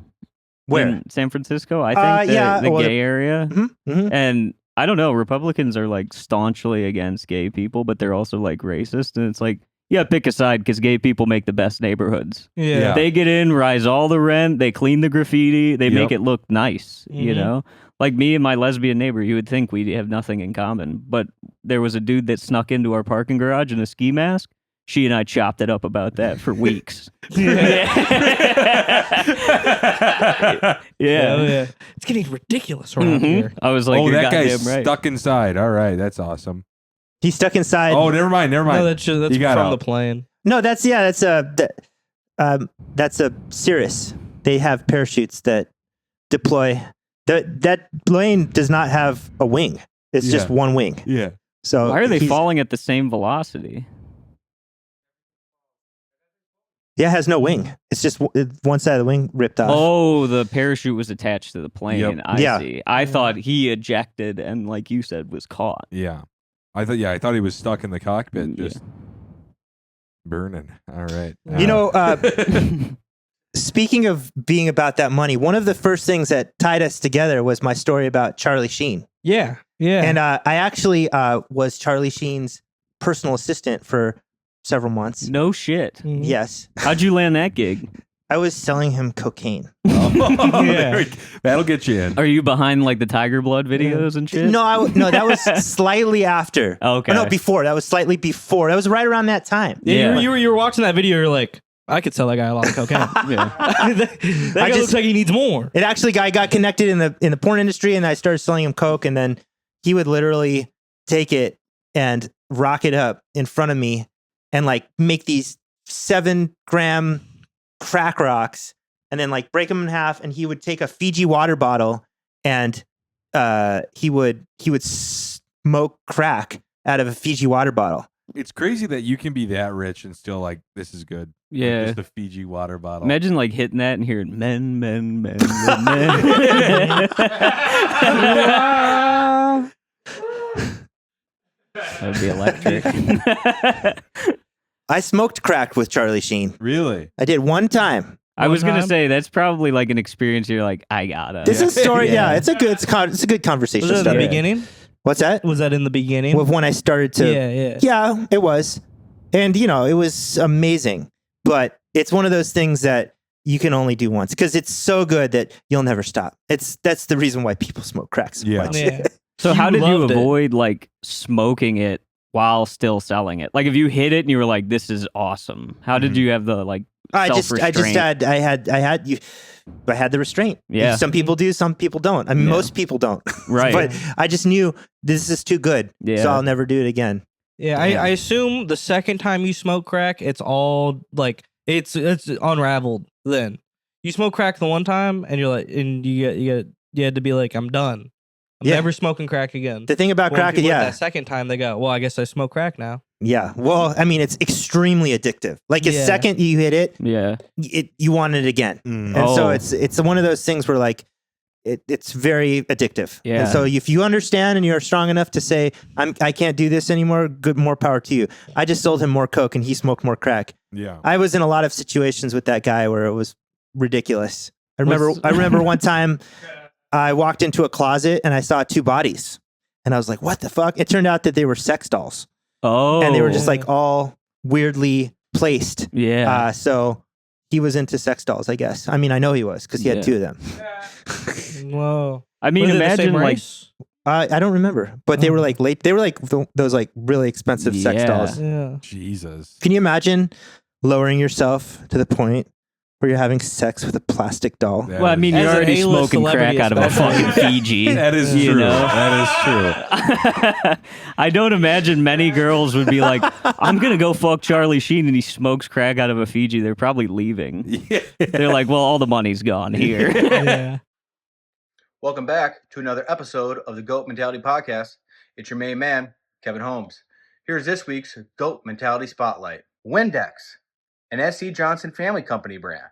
where in San Francisco, I think the gay area, mm-hmm. And I don't know. Republicans are like staunchly against gay people, but they're also like racist, and it's like. Yeah, pick a side because gay people make the best neighborhoods. Yeah. They get in, rise all the rent, they clean the graffiti, they make it look nice, you know? Like me and my lesbian neighbor, you would think we have nothing in common, but there was a dude that snuck into our parking garage in a ski mask. She and I chopped it up about that for weeks. Yeah. It's getting ridiculous around here. I was like, that guy's right. stuck inside. All right, that's awesome. He's stuck inside. Oh, never mind. No, that's from the plane. No, that's a Cirrus. They have parachutes that deploy. That plane does not have a wing. It's just one wing. Yeah. So why are they falling at the same velocity? Yeah, it has no wing. It's just one side of the wing ripped off. Oh, the parachute was attached to the plane. Yep. I see. I thought he ejected and, like you said, was caught. Yeah. I thought he was stuck in the cockpit, just burning. All right. Speaking of being about that money, one of the first things that tied us together was my story about Charlie Sheen. Yeah. And I actually was Charlie Sheen's personal assistant for several months. No shit. Mm-hmm. Yes. How'd you land that gig? I was selling him cocaine. That'll get you in. Are you behind like the Tiger Blood videos and shit? No, that was slightly after. Okay. Oh, no, before. That was slightly before. That was right around that time. Yeah. You were watching that video. You're like, I could sell that guy a lot of cocaine. that guy looks like he needs more. It actually got connected in the porn industry, and I started selling him coke, and then he would literally take it and rock it up in front of me and like make these 7-gram crack rocks and then like break them in half, and he would take a Fiji water bottle and he would smoke crack out of a Fiji water bottle. It's crazy that you can be that rich and still like, this is good. Yeah. Like, just a Fiji water bottle. Imagine like hitting that and hearing men. That would be electric. I smoked crack with Charlie Sheen. Really? I did one time. I was gonna say that's probably like an experience. You're like, I gotta. This is a story. Yeah, it's a good conversation. Was that in the beginning? What's that? Was that in the beginning? When I started to. Yeah, it was, and it was amazing. But it's one of those things that you can only do once because it's so good that you'll never stop. That's the reason why people smoke crack so much. Yeah. So how did you loved it. avoid like smoking it while still selling it? Like if you hit it and you were like, "This is awesome." How did you have the like I self-restraint? had the restraint. Yeah. Some people do, some people don't. I mean, Yeah. most people don't. Right. But I just knew this is too good. Yeah. So I'll never do it again. Yeah, I assume the second time you smoke crack, it's all like it's unraveled. Then you smoke crack the one time, and you're like, and you had to be like, I'm done. I'm Yeah. never smoking crack again. The thing about When crack, people yeah. that second time they go, well, I guess I smoke crack now. Yeah. Well, I mean, it's extremely addictive. Like the Yeah. second you hit it, Yeah. you want it again. Mm. And so Oh. it's one of those things where like it's very addictive. Yeah. And so if you understand and you're strong enough to say I can't do this anymore, more power to you. I just sold him more coke and he smoked more crack. Yeah. I was in a lot of situations with that guy where it was ridiculous. I remember one time I walked into a closet and I saw 2 bodies. And I was like, what the fuck? It turned out that they were sex dolls. Oh. And they were just like all weirdly placed. Yeah. So he was into sex dolls, I guess. I mean, I know he was because he had Yeah. 2 of them. Whoa. I mean, Were they the same imagine like race? I don't remember, but they were like late. They were like those like really expensive sex Yeah. dolls. Yeah. Jesus. Can you imagine lowering yourself to the point where you're having sex with a plastic doll? That well, I is- mean, As you're an already A-list smoking crack celebrity out of a especially. fucking Fiji. that is you true. know? That is true. I don't imagine many girls would be like, I'm going to go fuck Charlie Sheen and he smokes crack out of a Fiji. They're probably leaving. Yeah. They're like, well, all the money's gone here. Yeah. Welcome back to another episode of the GOAT Mentality Podcast. It's your main man, Kevin Holmes. Here's this week's GOAT Mentality Spotlight. Windex, an S.C. Johnson Family Company brand.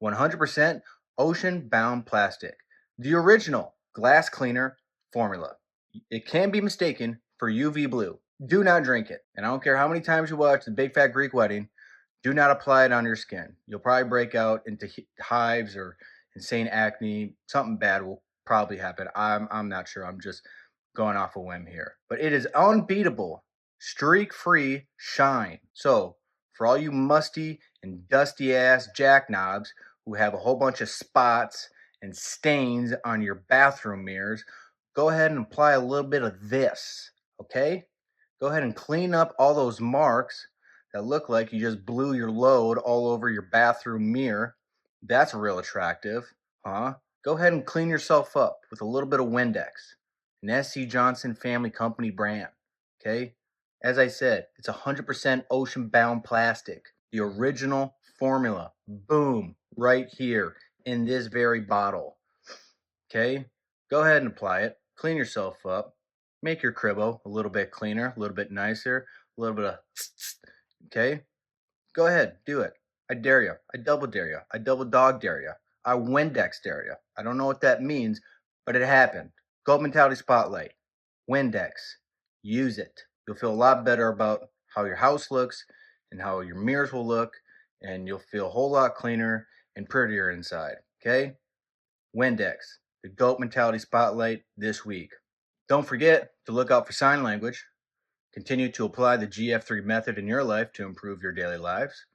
100% ocean-bound plastic. The original glass cleaner formula. It can be mistaken for UV blue. Do not drink it. And I don't care how many times you watch The Big Fat Greek Wedding, do not apply it on your skin. You'll probably break out into hives or insane acne. Something bad will probably happen. I'm not sure. I'm just going off a whim here. But it is unbeatable, streak-free shine. So, for all you musty and dusty-ass jackknobs who have a whole bunch of spots and stains on your bathroom mirrors, go ahead and apply a little bit of this, okay? Go ahead and clean up all those marks that look like you just blew your load all over your bathroom mirror. That's real attractive, huh? Go ahead and clean yourself up with a little bit of Windex, an S.C. Johnson Family Company brand, okay? As I said, it's 100% ocean-bound plastic. The original formula. Boom. Right here in this very bottle. Okay? Go ahead and apply it. Clean yourself up. Make your cribbo a little bit cleaner, a little bit nicer, a little bit of... Okay? Go ahead. Do it. I dare you. I double dare you. I double dog dare you. I Windex dare you. I don't know what that means, but it happened. GOAT Mentality Spotlight. Windex. Use it. You'll feel a lot better about how your house looks and how your mirrors will look, and you'll feel a whole lot cleaner and prettier inside. Okay? Windex. The GOAT Mentality Spotlight this week. Don't forget to look out for sign language. Continue to apply the GF3 method in your life to improve your daily lives.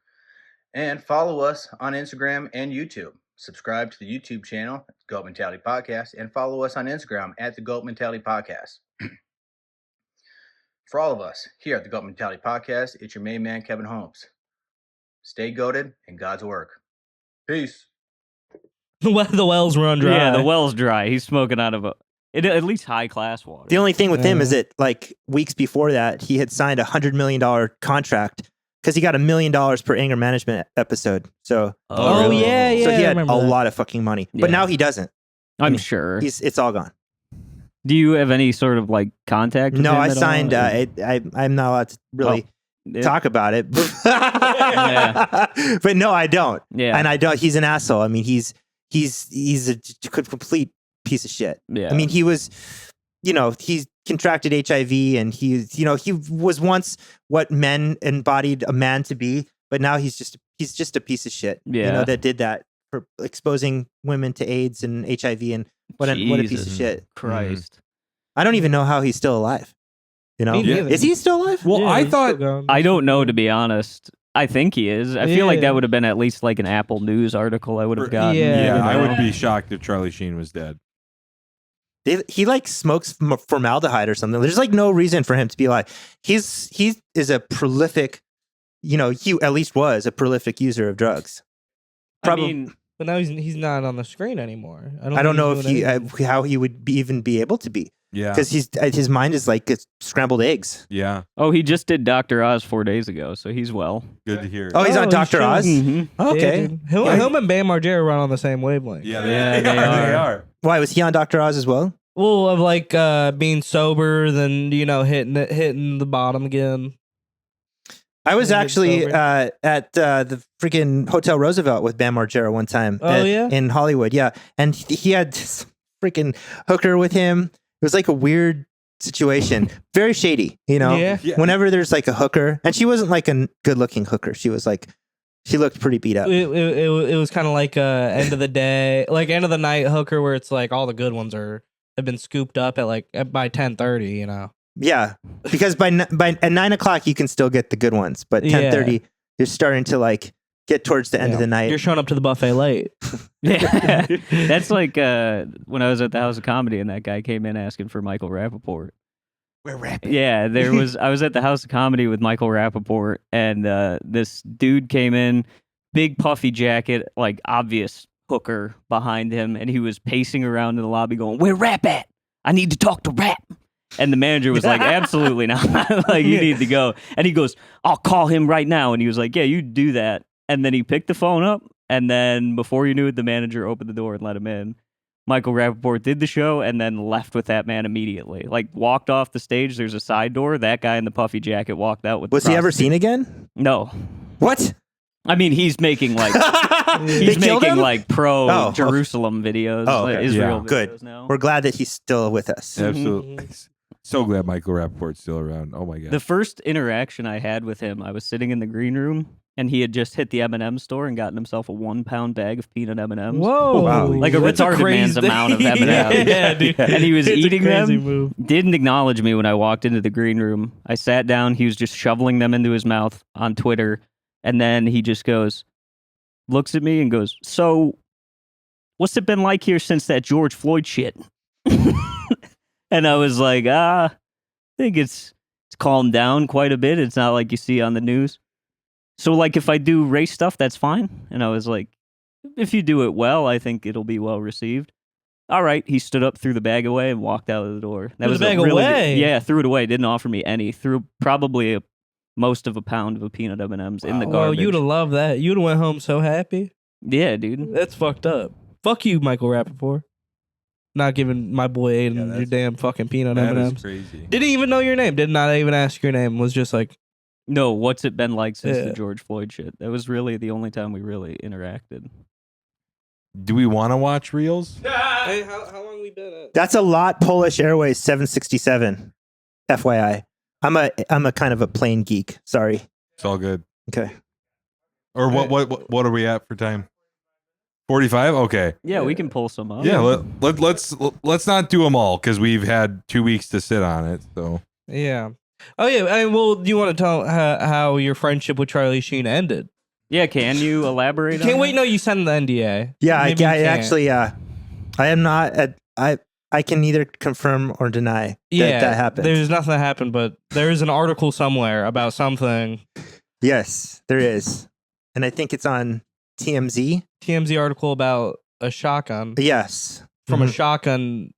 And follow us on Instagram and YouTube. Subscribe to the YouTube channel, GOAT Mentality Podcast, and follow us on Instagram at the GOAT Mentality Podcast. For all of us here at the GOAT Mentality Podcast, it's your main man, Kevin Holmes. Stay goated in God's work. Peace. The wells run dry. Yeah, the well's dry. He's smoking out of at least high class water. The only thing with him is that like weeks before that, he had signed a $100 million contract because he got $1 million per anger management episode. So, Oh, really? yeah. so he I had a remember that. lot of fucking money, but Yeah. now he doesn't. I'm sure. It's all gone. Do you have any sort of like contact? With No, him I at all? signed. I'm not allowed to really Yeah. talk about it. But, Yeah. but no, I don't. Yeah. And I don't. He's an asshole. I mean, he's a complete piece of shit. Yeah. I mean, he was, he contracted HIV, and he was once what men embodied a man to be, but now he's just a piece of shit. Yeah. That did that for exposing women to AIDS and HIV, and what a piece of Jesus shit. Christ. I don't even know how he's still alive. Me neither. Is he still alive? Well, Yeah, I he's thought still going. I don't know, to be honest. I think he is. I feel like Yeah. that would have been at least like an Apple News article I would have gotten. Yeah. I you would know. be shocked if Charlie Sheen was dead. he like smokes formaldehyde or something. There's like no reason for him to be like, he is a prolific, he at least was a prolific user of drugs. Probably. I mean, But now he's not on the screen anymore. I don't know if how he would even be able to be. Yeah. Because his mind is like scrambled eggs. Yeah. oh, he just did Dr. Oz 4 days ago, so he's well. Good to hear. Oh, he's on Dr. chilling. Oz? Mm-hmm. Okay. Him and Bam Margera run on the same wavelength. Yeah, Yeah, they are. Why, was he on Dr. Oz as well? Well, of like being sober, then hitting the bottom again. I was Getting actually sober. at the freaking Hotel Roosevelt with Bam Margera one time. Oh, yeah? In Hollywood, yeah. And he had this freaking hooker with him. It was like a weird situation. Very shady, Yeah. Yeah. Whenever there's like a hooker, and she wasn't like a good-looking hooker. She was like, she looked pretty beat up. It was kind of like end of the day, like end of the night hooker, where it's like all the good ones have been scooped up by 10:30. Yeah, because by at 9 o'clock you can still get the good ones, but 10:30 you're starting to like get towards the end of the night. You're showing up to the buffet late. Yeah, that's like when I was at the House of Comedy and that guy came in asking for Michael Rappaport. We're rapping. Yeah, I was at the House of Comedy with Michael Rappaport, and this dude came in, big puffy jacket, like obvious hooker behind him, and he was pacing around in the lobby going, "Where Rap at? I need to talk to Rap." And the manager was like, "Absolutely not. Like, you need to go." And he goes, "I'll call him right now." And he was like, "Yeah, you do that." And then he picked the phone up, and then before you knew it, the manager opened the door and let him in. Michael Rappaport did the show and then left with that man immediately. Like, walked off the stage. There's a side door. That guy in the puffy jacket walked out with the Was he ever prostitute. seen again? No. What? I mean, he's making like They he's killed making him? like pro Oh, okay. Jerusalem videos, Oh, like okay. Israel Yeah. videos Good. now. We're glad that he's still with us. Absolutely. So glad Michael Rappaport's still around. Oh my god. The first interaction I had with him, I was sitting in the green room, and he had just hit the M&M store and gotten himself a 1-pound bag of peanut M&Ms. Whoa! Wow. Like a That's retarded crazy man's amount of thing. M&Ms. Yeah, dude. And he was It's a eating crazy them. move. Didn't acknowledge me when I walked into the green room. I sat down. He was just shoveling them into his mouth on Twitter. And then he just looks at me and goes, "So, what's it been like here since that George Floyd shit?" And I was like, I think it's calmed down quite a bit. It's not like you see on the news. So, like, if I do race stuff, that's fine. And I was like, if you do it well, I think it'll be well received. All right. He stood up, threw the bag away, and walked out of the door. That Threw was the bag a really away? Yeah, threw it away. Didn't offer me any. Threw probably most of a pound of a peanut M&Ms in the Well, garbage. you'd have loved that. You'd have went home so happy. Yeah, dude. That's fucked up. Fuck you, Michael Rappaport. Not giving my boy Aiden your that's- damn fucking peanut That is M&Ms. crazy. Didn't even know your name. Did not even ask your name. Was just like, No, what's it been like since Yeah. the George Floyd shit? That was really the only time we really interacted. Do we want to watch reels? hey, how long we been at? That's a lot. Polish Airways 767. FYI. I'm a kind of a plane geek. Sorry. It's all good. Okay. Or what are we at for time? 45? Okay. Yeah, we can pull some up. Yeah, let's not do them all because we've had 2 weeks to sit on it. So Yeah. Oh yeah. Well, do you want to tell how your friendship with Charlie Sheen ended? Yeah, can you elaborate on Can't wait. that? No, you sent the NDA. Yeah, Maybe you I can't. actually I am not I can neither confirm or deny that happened. There's nothing that happened, but there is an article somewhere about something. Yes, there is. And I think it's on TMZ. TMZ article about a shotgun Yes. from a Mhm. shotgun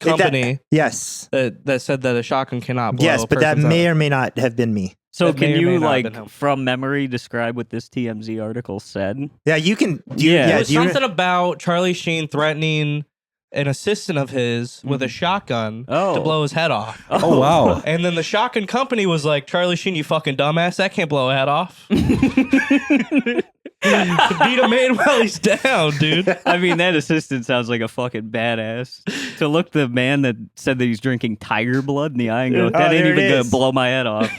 That- company Yes. that said that a shotgun cannot blow. Yes, a but that person's may up. or may not have been me. So That may can or may you, not have been like, him. from memory, describe what this TMZ article said? Yeah, you can. Yeah. It was do you- something about Charlie Sheen threatening an assistant of his with a shotgun Oh. to blow his head off. oh wow. And then the shotgun company was like, "Charlie Sheen, you fucking dumbass, that can't blow a head off." Beat a man while he's down, dude. I mean, that assistant sounds like a fucking badass. To look the man that said that he's drinking tiger blood in the eye and go, "That ain't there it even gonna is. blow my head off."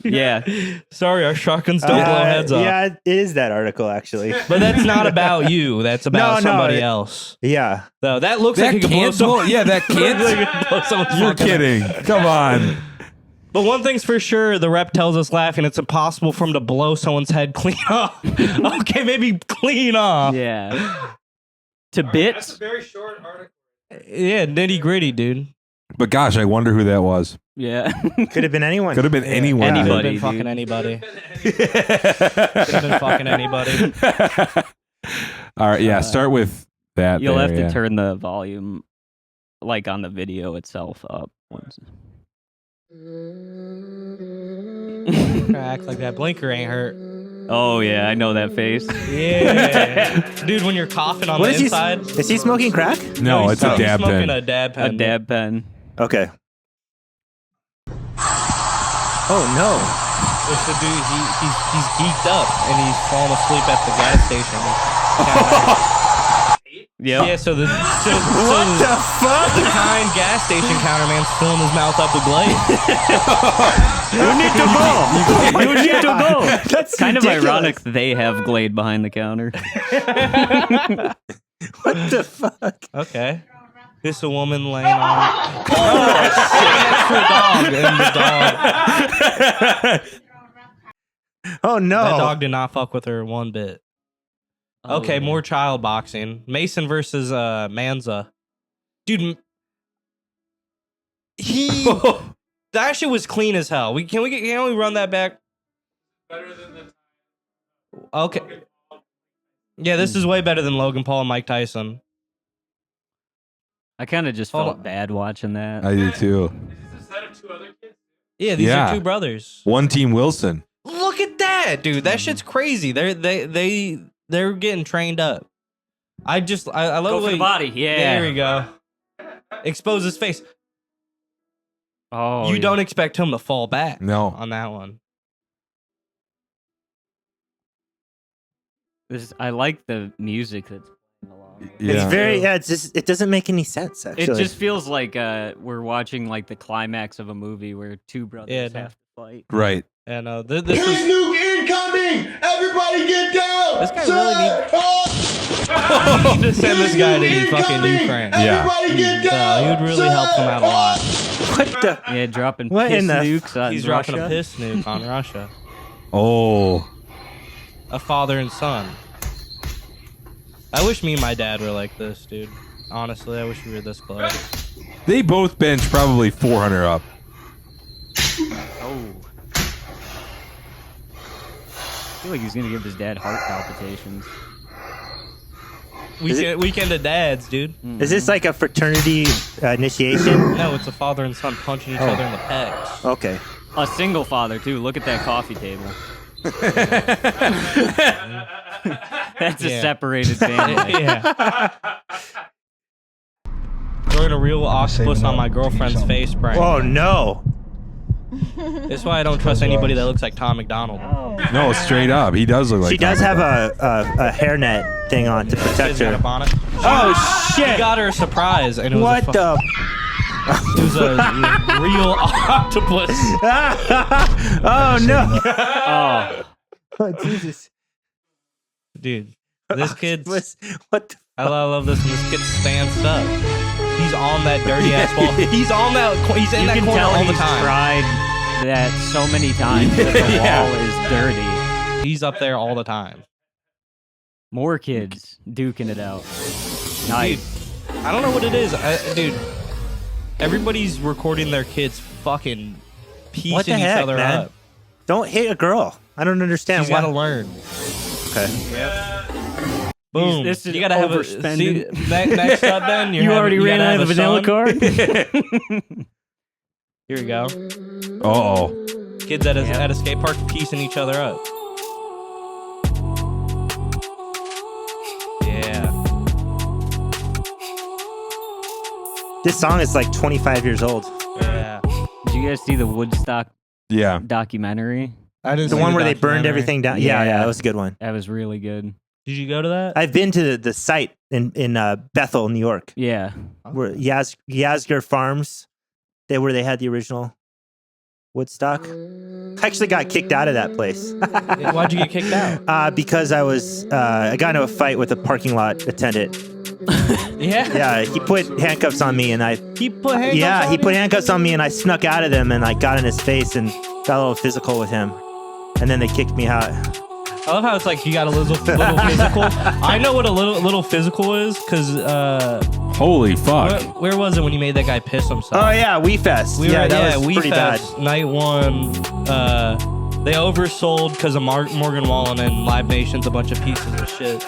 Yeah. Sorry, our shotguns don't blow heads off. Yeah, it is that article actually. But that's not about you. That's about No, somebody it- else. Yeah. So that looks That like it could blow can't someone. blow- yeah, that can't- blow someone's You're fucking kidding. Come on. But one thing's for sure, the rep tells us laughing, it's impossible for him to blow someone's head clean off. Okay, maybe clean off. Yeah. To bits? very short article. Yeah, nitty gritty, dude. But gosh, I wonder who that was. Yeah. Could have been anyone. Could have been anyone. Could have Anybody, been fucking dude. anybody. Could have been fucking anybody. All right, yeah. Start with that. You'll there, have to yeah. turn the volume, like on the video itself, up. Act like that blinker ain't hurt. Oh yeah, I know that face. Yeah. Dude, when you're coughing on What the is he? inside. Is he smoking crack? No, he's it's a dab smoking pen. a dab A pen. dab pen. Okay. Oh no. It's the dude, he's geeked up and he's falling asleep at the gas station. Yep. Yeah, so the What the fuck? the kind gas station counterman's filling his mouth up with Glade. You need to go. You need to go. That's Kind of ridiculous. ironic they have Glade behind the counter. What the fuck? Okay. This a woman laying on. Oh shit! Next to a dog, and the dog. Oh no. That dog did not fuck with her one bit. Okay, Oh, more child boxing. Mason versus Manza. Dude, that shit was clean as hell. Can we run that back? Okay. Yeah, this is way better than Logan Paul and Mike Tyson. I kind of just Hold felt on. bad watching that. I do too. Yeah, these Yeah. are two brothers. One Team Wilson. Look at that, dude. That shit's crazy. They're getting trained up. I love Go the for way the body. Yeah. There we go. Expose his face. Oh, You yeah. don't expect him to fall back No. on that one. I like the music that's playing along. Yeah. It's very it's just it doesn't make any sense It actually. just feels like we're watching like the climax of a movie where two brothers Yeah, no. have to fight. Right. And this Here's was nuke incoming! Everybody get down! This guy Sir! really Oh, need to send this guy to here's nuke fucking incoming! Ukraine. Yeah. Everybody get down! he would really help them out a lot. what the Yeah, dropping What piss in the- nukes on He's Russia. dropping a piss nuke on Russia. Oh. A father and son. I wish me and my dad were like this, dude. Honestly, I wish we were this close. They both bench probably 400 up. Oh. I feel like he's gonna give his dad heart palpitations. Weekend of dads, dude. Is this like a fraternity initiation? No, it's a father and son punching each other in the pecs. Okay. A single father too. Look at that coffee table. That's a Yeah. separated family. Yeah. Throwing a real octopus on my girlfriend's face prank. Oh no. That's why I don't trust anybody that looks like Tom McDonald. No, straight up. He does look like She does Tom have a hairnet thing on to protect She's got a her. bonnet. Oh He shit. got her a surprise, and it was What the it was a real octopus. Oh no. Oh, Oh Jesus. Dude, this kid's. What the I love this when this kid stands up. He's on that dirty ass ball. He's on that. He's in you that can corner tell all the he's time. tried that so many times that the Yeah. wall is dirty. He's up there all the time. More kids duking it out. Nice. I don't know what it is, dude. Everybody's recording their kids fucking piecing What the each heck, other man? up. Don't hit a girl. I don't understand She's why. gotta learn. Okay. Boom. This is you gotta have overspending. next up, then You already ran out of the vanilla card? Here we go. Uh-oh. Kids at a skate park piecing each other up. Yeah. This song is like 25 years old. Yeah. Did you guys see the Woodstock Yeah. documentary? I didn't The see one where they burned documentary. everything down. Yeah, Yeah. that was a good one. That was really good. Did you go to that? I've been to the site in Bethel, New York, Yeah. where Yazger Farms, where they had the original Woodstock. I actually got kicked out of that place Why'd you get kicked out? because I got into a fight with a parking lot attendant. Yeah. Yeah, he put handcuffs on me, and He put handcuffs on he you? put handcuffs on me, and I snuck out of them, and I got in his face and got a little physical with him, and then they kicked me out. I love how it's like you got a little physical. I know what a little physical is because Holy fuck. where was it when you made that guy piss himself? Oh yeah, We Fest. That was pretty bad. Night one. They oversold because of Morgan Wallen and Live Nation's a bunch of pieces of shit.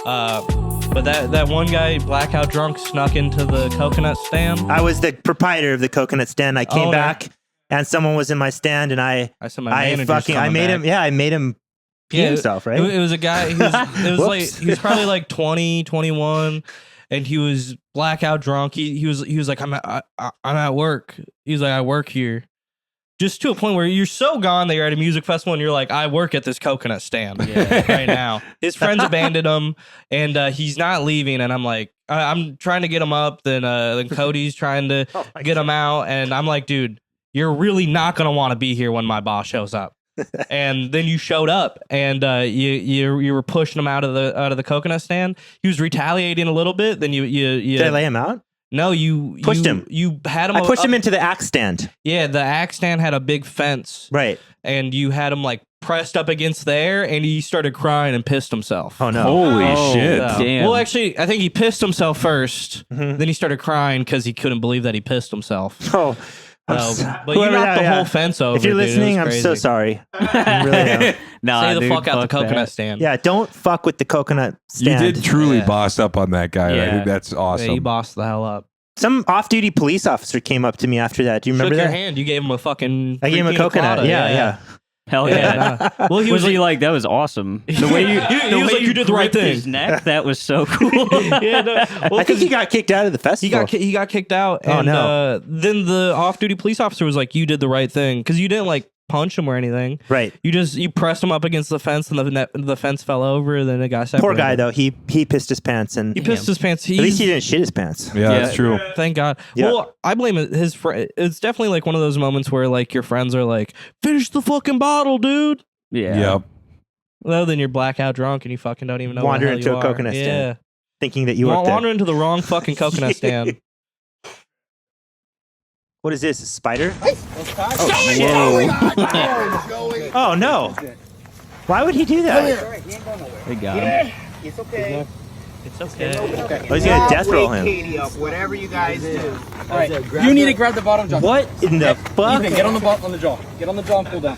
But that one guy, blackout drunk, snuck into the coconut stand. I was the proprietor of the coconut stand. I came back and someone was in my stand and I said my manager's coming made back. him. Yeah, I made him pee himself. Right. It was a guy. He was probably like 20, 21, and he was blackout drunk. He was like, I'm at work. He's like, I work here. Just to a point where you're so gone that you're at a music festival and you're like, I work at this coconut stand right now. His friends abandoned him and he's not leaving. And I'm like, I'm trying to get him up. Then Cody's trying to get him out. And I'm like, dude, you're really not going to want to be here when my boss shows up. And then you showed up and you were pushing him out of the coconut stand. He was retaliating a little bit. Then you Did I lay him out? No, you pushed him. You had him. I pushed him into the axe stand. Yeah, the axe stand had a big fence. Right. And you had him like pressed up against there, and he started crying and pissed himself. Oh no! Holy shit! Damn. Well, actually, I think he pissed himself first. Mhm. Then he started crying because he couldn't believe that he pissed himself. Oh. But you knocked the whole fence over. If you're dude. listening, I'm so sorry. I really am. Nah, Stay the dude, fuck out the coconut that. stand. Yeah, don't fuck with the coconut You stand. did truly Yeah. boss up on that guy. I Yeah. think that's Yeah, awesome. he bossed the hell up. Some off-duty police officer came up to me after that. Do you remember Shook that? your hand. You gave him a fucking. I gave him a free coconut. pina colada. Yeah. Hell yeah. Yeah. Well, Was he like, that was awesome. The way you, He was like, you did the right gripped thing. his neck, that was so cool. Yeah, no. Well, I think he got kicked out of the festival. He got kicked out. Oh, And no. Then the off-duty police officer was like, "You did the right thing," because you didn't like punch him or anything. Right. You pressed him up against the fence, and the fence fell over. And then it got separated. Poor guy though. He pissed his pants and He pissed his pants. at least he didn't shit his pants. Yeah, that's true. Thank God. Yeah. Well, I blame his friend. It's definitely like one of those moments where like your friends are like, "Finish the fucking bottle, dude." Yeah. Yep. Well, then you're blackout drunk and you fucking don't even know. Wander where the hell into you a are. coconut yeah. stand. Thinking that you were Wander into the wrong fucking coconut stand. What is this? A spider? Whoa. Oh no! Why would he do that? They got him. It's okay. Oh, he's gonna death roll him. Katie up, whatever you guys do. All right, you need to grab the bottom jaw. What in the fuck? Ethan, get on the jaw. Get on the jaw and pull down.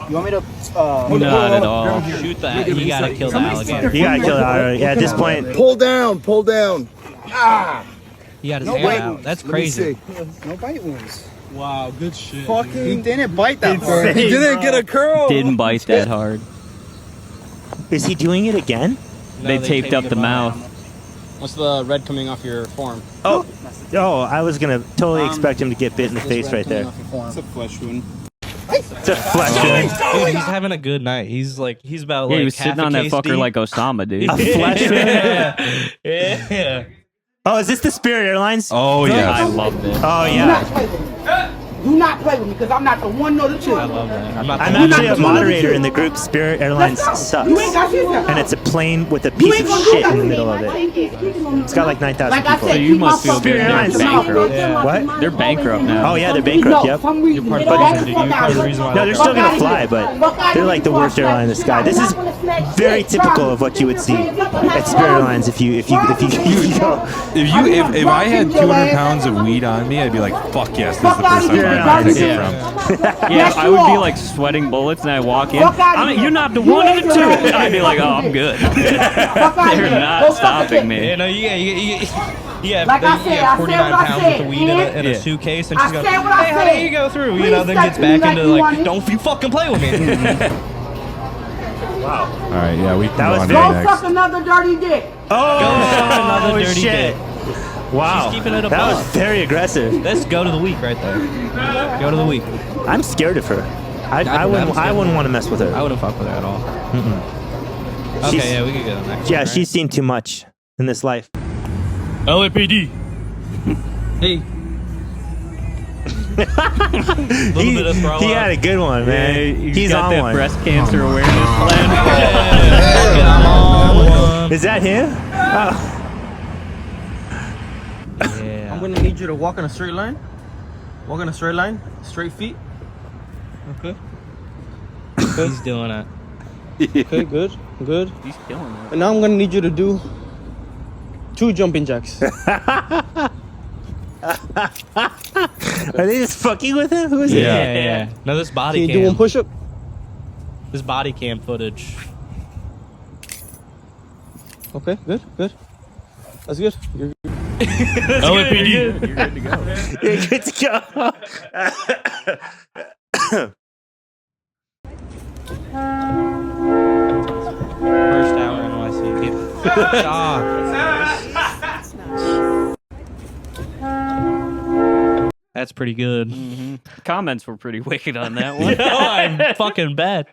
You want me to? Not at all. Shoot that. You gotta kill the alligator. You gotta kill the alligator. Yeah, at this point, Pull down, pull down. Ah! He got his No hand bite out. wounds. That's Let me crazy. see. No bite wounds. Wow, good shit. He didn't bite that hard. He didn't get a curl. Didn't bite that hard. is he doing it again? They taped up the mouth. What's the red coming off your form? Oh, I was gonna totally expect him to get bit in the face right there. It's a flesh wound. It's a flesh wound. Dude, he's having a good night. He's about Yeah, like he was half sitting a on that case fucker deep. like Osama, dude. A flesh wound. Yeah. Oh, is this the Spirit Airlines? Oh I yeah. loved it. Oh Do yeah. not play with me. Do not play with me because I'm not the one nor the two. I love that. I'm not. I'm the actually a not- moderator in the group Spirit Airlines Sucks. You ain't got shit to And it's a plane with a You piece ain't of gonna do shit that in the to me. middle of it. It's got like 9,000 Like I people. said, So you keep must my feel good. fucking They're mouth bankrupt. shut. What? They're bankrupt now. Oh yeah, they're bankrupt. Yep. You're part of the reason, dude. You're part of the reason why. No, they're still gonna fly, but they're like the worst airline in the sky. This is very typical of what you would see at Spirit Airlines if you go. If I had 200 pounds of weed on me, I'd be like, fuck yes, this is the first time I'm buying a ticket from. Yeah, I would be like sweating bullets and I walk in. You're not the one or the two. I'd be like, oh, I'm good. They're not stopping me. Yeah, no, yeah. Like I said, you I have said 49 what I pounds said, of weed in a Yeah. suitcase, and I she's goes, said what I "Hey, how said. do you go through?" You Please know, then stop gets to me back like into you like, want it. "Don't you fucking play with me." Wow. All right, yeah, we can That go was on to very- the Don't next. suck another dirty dick. another dirty shit. dick. Wow. She's keeping it a that was buck. very aggressive. Let's go to the week right there. Go to the week. I'm scared of her. I I'm wouldn't scared. want to mess with her. I wouldn't fuck with her at all. Okay, She's- yeah, we could go to the next. Yeah, one, she's seen too much in this life. LAPD. Hey. He, bit of throw he up. had a good one, man. He's got on that one. breast cancer awareness plan. I'm on one. Is that him? Oh. Yeah. I'm gonna need you to walk in a straight line. Walk in a straight line, straight feet. Okay. He's doing it. Okay, good, good. He's killing it. And now I'm gonna need you to do 2 jumping jacks. Are they just fucking with him? Who is it? Yeah. No, this body Can you do one cam. push-up? This body cam footage. Okay, good, good. That's good. You're LAPD. You're good to go. You're good to go. First hour in NYC. Get That's pretty good. Comments were pretty wicked on that one. No, I fucking bet.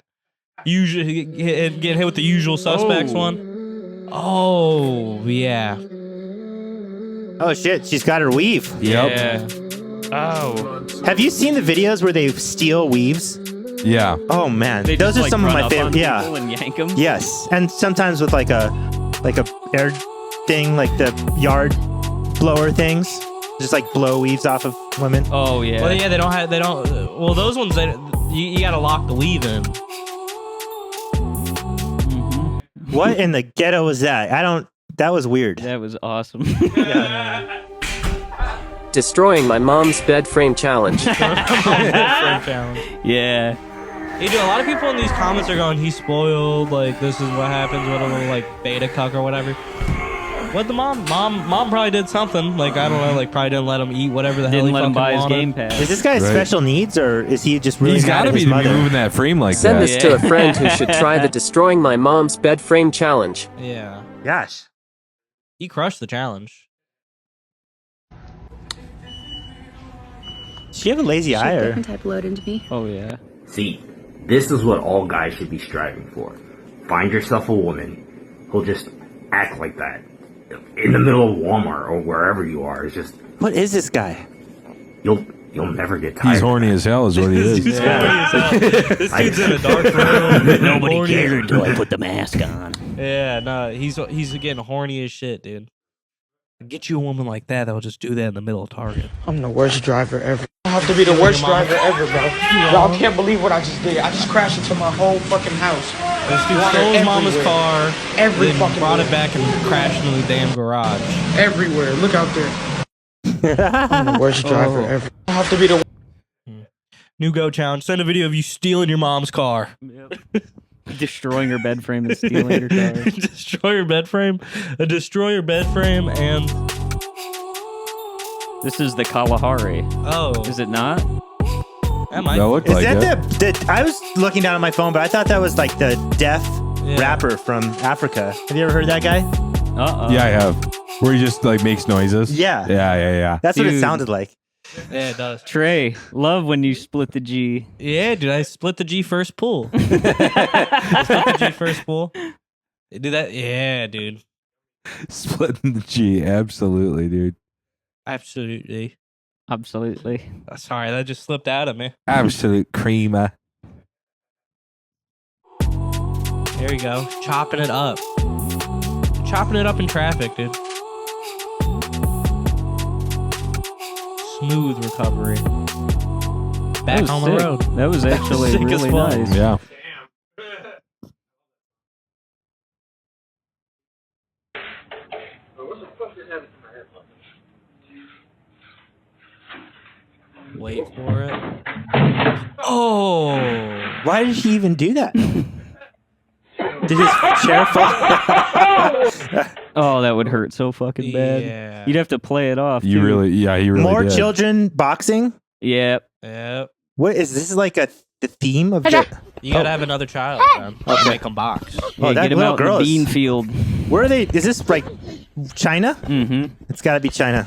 Usually get hit with the usual suspects one. Oh yeah. Oh shit, she's got her weave. Yeah. Oh. Have you seen the videos where they steal weaves? Yeah. Oh man, They those just, are like, some of run my up on favorite. Yeah. people and yank 'em? Yes, and sometimes with like a air thing, like the yard blower things, just like blow weaves off of women. Oh, yeah. Well, yeah, they don't. Well, those ones, you gotta lock the weave in. What in the ghetto was that? That was weird. That was awesome. Destroying my mom's bed frame challenge. Yeah. Hey, dude, a lot of people in these comments are going, he's spoiled, like, this is what happens, what a little, like, beta cuck or whatever. What the mom probably did something, like, I don't know, like, probably didn't let him eat whatever the hell Didn't he let him fucking buy his wanted. Game Pass. Is this guy Right. special needs, or is he just really He's mad got to at be his to be mother? moving that frame like Send that. this to a friend who should try the Destroying My Mom's Bed Frame challenge. Yeah. Gosh. He crushed the challenge. Does she have a lazy eye, or? Different type load into me. Oh, yeah. See, this is what all guys should be striving for. Find yourself a woman who'll just act like that. In the middle of Walmart or wherever you are, it's just What is this guy? you'll never get tired. He's horny as hell, is what he is. This dude's in a dark room. Nobody horny. cared until I put the mask on. Yeah, no, he's getting horny as shit, dude. Get you a woman like that that'll just do that in the middle of Target. I'm the worst driver ever. I have to be the worst driver ever, bro. Y'all can't believe what I just did. I just crashed into my whole fucking house. This dude Water stole his mama's everywhere. car, Every then fucking brought way. it back and crashed into the damn garage. Everywhere. Look out there. I'm the worst driver ever. I have to be the New Go challenge. Send a video of you stealing your mom's car. Destroying her bed frame and stealing her car. Destroy your bed frame. Destroy your bed frame and This is the Kalahari. oh, Is it not? that might. That looked Is like that it. the? I was looking down at my phone, but I thought that was like the deaf Yeah. rapper from Africa. Have you ever heard that guy? Uh-oh. Yeah, I have. Where he just like makes noises. Yeah. Yeah. That's what it Dude. sounded like. Yeah, it does. Trey, love when you split the G. Yeah, dude, I split the G first pull. Split the G first pull. Do that? Yeah, dude. Splitting the G. Absolutely, dude. Absolutely. Absolutely. Sorry, that just slipped out of me. Absolute creamer. There you go. Chopping it up. Chopping it up in traffic, dude. Smooth recovery. Back was on the sick. road. That was actually sick as really fuck. nice. Yeah. Wait for it. Oh. Why did he even do that? Did his chair fall? Oh, that would hurt so fucking bad. Yeah. You'd have to play it off. You too. really, yeah, he really More did. children boxing? Yep. Yep. What is this? Like the theme of the? You gotta have another child, man. Okay. Make them box. Yeah, that get him little out in girl the is- bean field. Where are they? Is this like China? Mm-hmm. It's got to be China.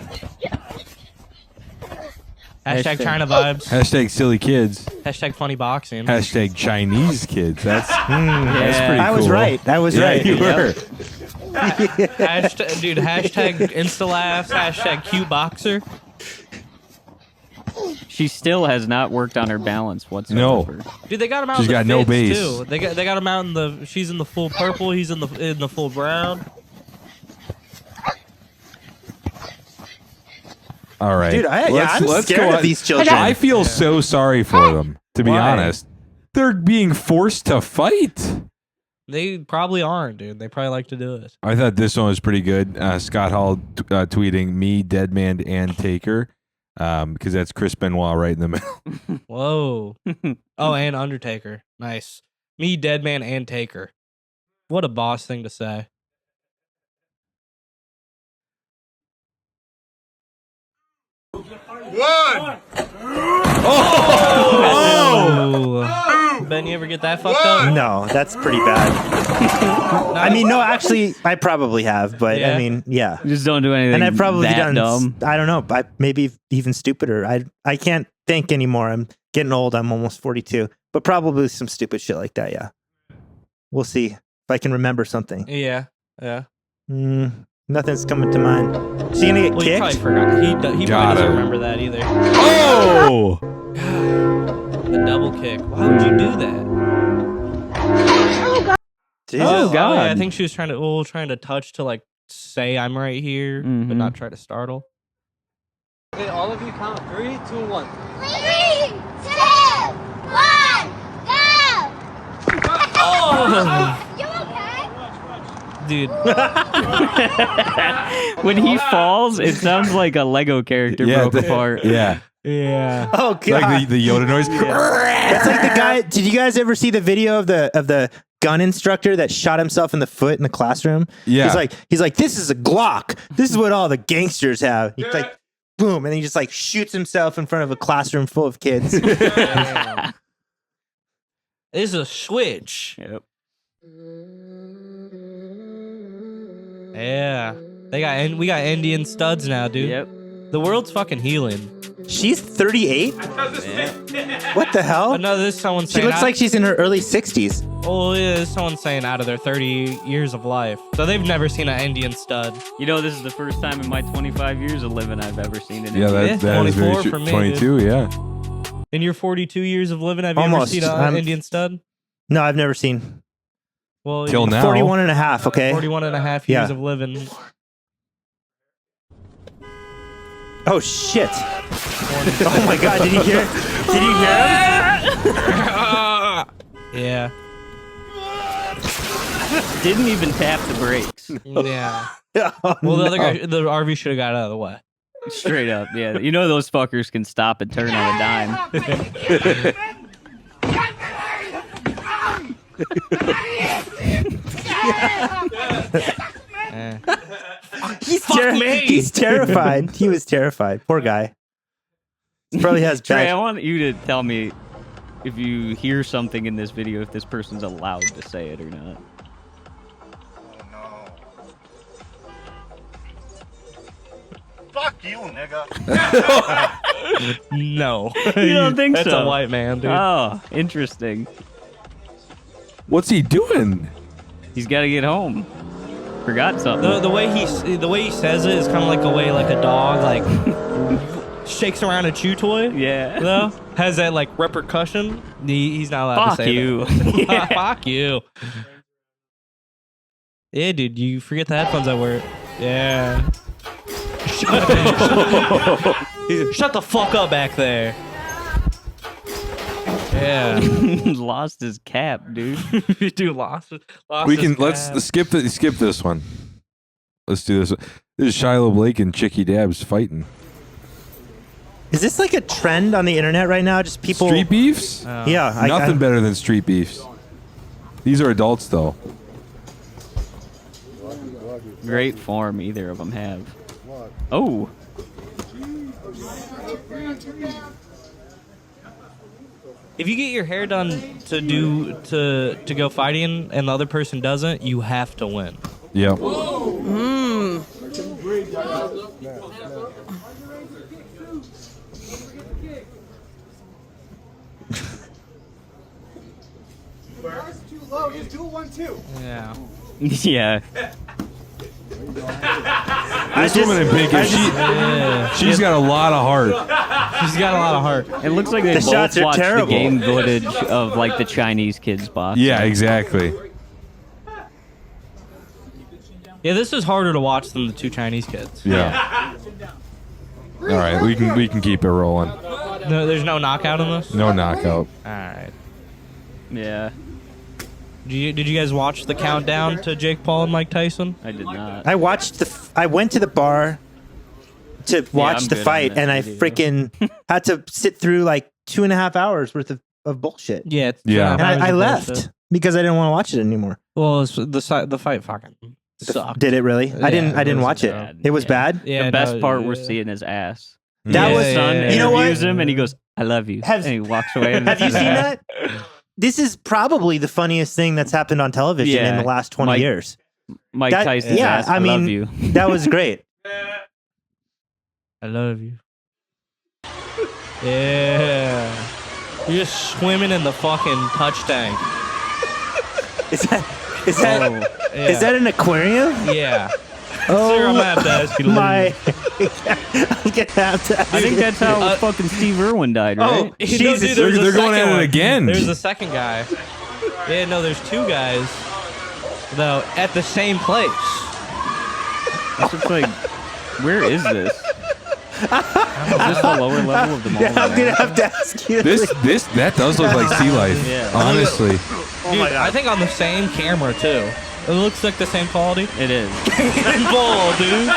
Hashtag China vibes. Hashtag silly kids. Hashtag funny boxing. Hashtag Chinese kids. That's that's Yeah. pretty I was cool. right. I was Yeah, right. you Yep. were. Hashtag, dude, hashtag Insta laughs. Hashtag cute boxer. She still has not worked on her balance whatsoever. Dude, they got him out. She's in the got no fits, base. Too. They got him out in the. She's in the full purple. He's in the full brown. All right. Dude, I'm scared go of on. these children. I feel so sorry for them, to be Why? honest. They're being forced to fight. They probably aren't, dude. They probably like to do it. I thought this one was pretty good. Scott Hall tweeting me, Deadman, and Taker, because that's Chris Benoit right in the middle. Whoa. Oh, and Undertaker. Nice. Me, Deadman, and Taker. What a boss thing to say. One. Oh! Ben, you ever get that fucked up? No, that's pretty bad. I mean, no, actually, I probably have, but Yeah. I mean, yeah. Just don't do anything. And I've probably that done, dumb. I don't know, maybe even stupider. I can't think anymore. I'm getting old. I'm almost 42, but probably some stupid shit like that. Yeah. We'll see if I can remember something. Yeah. Nothing's coming to mind. Is he gonna get Well, he kicked? probably forgot. He probably doesn't remember that either. Oh! The double kick. Why would you do that? Jesus. Oh, God. yeah, I think she was trying to touch to like say I'm right here, but not try to startle. Okay, all of you count 3, 2, 1. 3, 2, 1, go! Oh! You okay? Dude. When he falls, it sounds like a Lego character broke apart. Yeah. Yeah. Oh god. Like the Yoda noise. That's like the guy. Did you guys ever see the video of the gun instructor that shot himself in the foot in the classroom? Yeah. He's like, this is a Glock. This is what all the gangsters have. He's like, boom, and he just like shoots himself in front of a classroom full of kids. This is a switch. Yep. Yeah. We got Indian studs now, dude. Yep. The world's fucking healing. She's 38. What the hell? No, this is someone She saying looks like she's in her early 60s. Oh, yeah, this is someone saying out of their 30 years of life. So they've never seen an Indian stud. You know, this is the first time in my 25 years of living I've ever seen an Yeah, Indian. that is very 24 true. for me, 22, yeah. In your 42 years of living, have you Almost. ever seen an Indian stud? No, I've never seen. Well, Till now. 41 and a half, okay? 41 and a half Yeah. years of living. Oh, shit. Oh, my God. Did you hear it? Did you hear him? Yeah. Didn't even tap the brakes. Yeah. Oh, Well, the other no. guy, the RV should have got out of the way. Straight up, yeah. You know those fuckers can stop and turn on a dime. He's terrified. He was terrified. Poor guy. He probably has Trey, I bad. want you to tell me if you hear something in this video, if this person's allowed to say it or not. Fuck you, nigga. No. You don't think That's so? a white man, dude. Oh, interesting. What's he doing? He's got to get home. Forgot something. The way he says it is kind of like the way like a dog like shakes around a chew toy. Yeah. Though has that like repercussion. He's not allowed Fuck to say you. that. Yeah. Fuck you. Yeah, dude, you forget the headphones I wear. Yeah. Shut the fuck up back there. Yeah. Lost his cap, dude. Dude, lost We his can cap. let's skip this one. Let's do this one. This is Shiloh Blake and Chicky Dabs fighting. Is this like a trend on the internet right now? Just people. Street beefs? Yeah. Nothing better than street beefs. These are adults though. Great form either of them have. Oh. If you get your hair done to go fighting and the other person doesn't, you have to win. Yeah. Just do 1, 2. Yeah. Yeah. This woman in pink, she's got a lot of heart. She's got a lot of heart. It looks like they The both shots are watched the terrible. game footage of like the Chinese kids boxing. Yeah, exactly. Yeah, this is harder to watch than the two Chinese kids. Yeah. All right, we can keep it rolling. No, there's no knockout in this? No knockout. Alright. Yeah. Did you guys watch the countdown to Jake Paul and Mike Tyson? I did not. I watched I went to the bar to watch I'm the good on fight, this and I video. freaking had to sit through like 2.5 hours worth of bullshit. Yeah. Yeah. And I left because I didn't want to watch it anymore. Well, the fight fucking sucked. Did it really? I didn't it was watch it. bad. It was Yeah. bad. Yeah, The best no, part we're yeah. seeing his ass. That Yeah, was His son yeah, yeah. You know what? interviews him and he goes, "I love you," Have- and he walks away. Have you seen that? This is probably the funniest thing that's happened on television in Yeah. the last 20 Mike- years. Mike That- Tyson's yeah, ass, I I love mean- you. That was great. I love you. Yeah. You're just swimming in the fucking touch tank. Is that Yeah. is that an aquarium? Yeah. Oh, Sir, I'm gonna have to ask you to my! leave. I'm gonna have to. I think that's how fucking Steve Irwin died, right? Oh, Jesus, dude, there's a they're going second at it one. again. There's a second guy. Yeah, no, there's two guys, though, at the same place. It's just like, where is this? Is this the lower level of the mall? I'm gonna have to ask you. That does look like sea life. Yeah. Honestly. Dude, I think on the same camera, too. It looks like the same quality. It is. Ball, dude.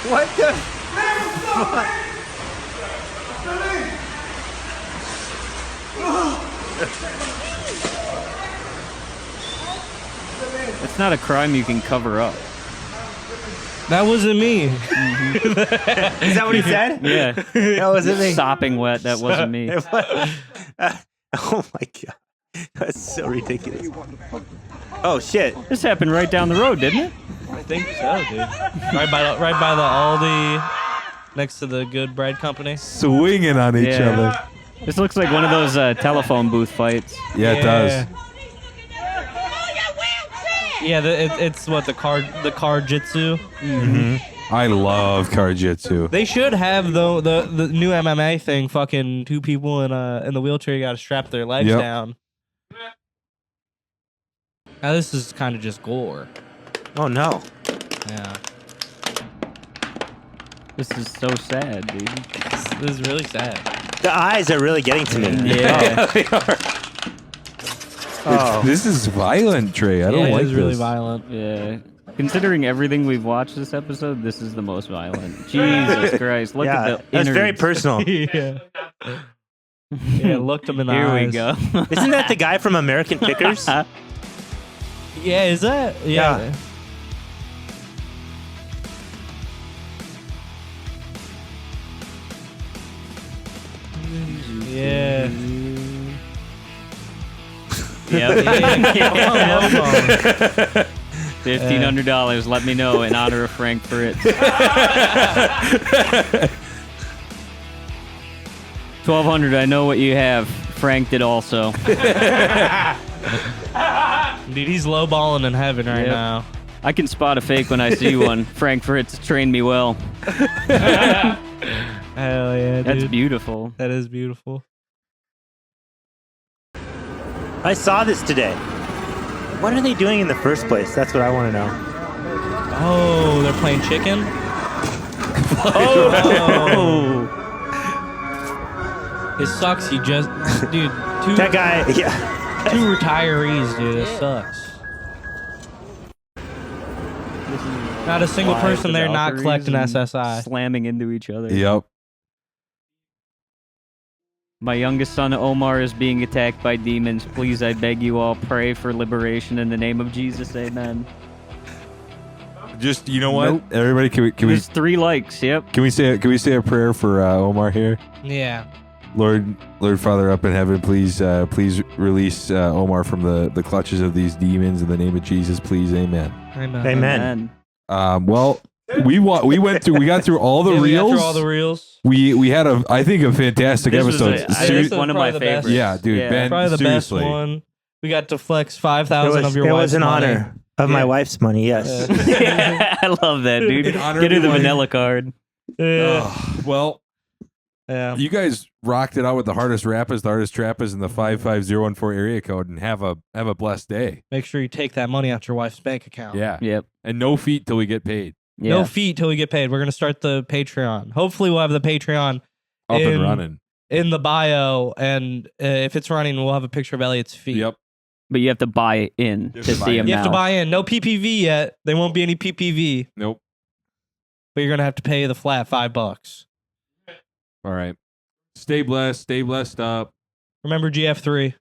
What the? It's not a crime you can cover up. That wasn't me. Is that what he said? Yeah. That wasn't me. Sopping wet, that wasn't me. It was- oh my god, that's so ridiculous. Oh shit! This happened right down the road, didn't it? I think so, dude. Right by the Aldi, next to the Good Bread Company. Swinging on each Yeah. other. This looks like one of those telephone booth fights. Yeah, it does. Yeah, it's what the car jitsu. I love Karjitsu. They should have the new MMA thing. Fucking two people in the wheelchair. You got to strap their legs Yep. down. Now this is kind of just gore. Oh no! Yeah, This is so sad, dude. this is really sad. The eyes are really getting to me. Yeah. Oh. This is violent, Trey. I don't Yeah, like it's really this. violent. Yeah. Considering everything we've watched this episode, this is the most violent. Jesus Christ. Look Yeah, at the that's very innards. personal. Yeah. Yeah, looked him in the Here eyes. we go. Isn't that the guy from American Pickers? Yeah, is that? Yeah. Yeah. Yep. Yeah. $1,500. Let me know in honor of Frank Fritz. 1,200. I know what you have. Frank did also. Dude, he's lowballing in heaven right Yep. now. I can spot a fake when I see one. Frank Fritz trained me well. Hell yeah, That's dude. beautiful. That is beautiful. I saw this today. What are they doing in the first place? That's what I want to know. Oh, they're playing chicken? Oh. It sucks. You just, dude, That guy, yeah. two retirees, dude. It sucks. Not a single Why? person The there not Valkyries collecting and SSI. Slamming into each other. Yep. My youngest son Omar is being attacked by demons. Please, I beg you all, pray for liberation in the name of Jesus. Amen. Just you know what, Nope. everybody, can we There's 3 likes. Yep. can we say a prayer for Omar here? Yeah. Lord Father up in heaven, please release Omar from the clutches of these demons in the name of Jesus, please, amen. Amen. Amen. Well, we got through all the Yeah, we got reels. through all the reels. We had a fantastic This was episode. This is one of my probably the best. favorites. Yeah, dude, Yeah. Ben, Probably the seriously. best one. We got to flex 5,000 of your it wife's was an money. honor of my Yeah. wife's money, yes. Yeah, I love that, dude. In honor Get her of the your wife. vanilla card. Yeah. Well, Yeah. you guys rocked it out with the hardest rappers, the hardest trappers in the 55014 area code, and have a blessed day. Make sure you take that money out your wife's bank account. Yeah. Yep. And no feet till we get paid. Yeah. No feet till we get paid. We're gonna start the Patreon. Hopefully, we'll have the Patreon Up In- and running. in the bio, and if it's running, we'll have a picture of Elliot's feet. Yep. But you have to buy in to see them You have to now. buy in. No PPV yet. There won't be any PPV. Nope. But you're gonna have to pay the flat $5. All right. Stay blessed. Stay blessed up. Remember GF3.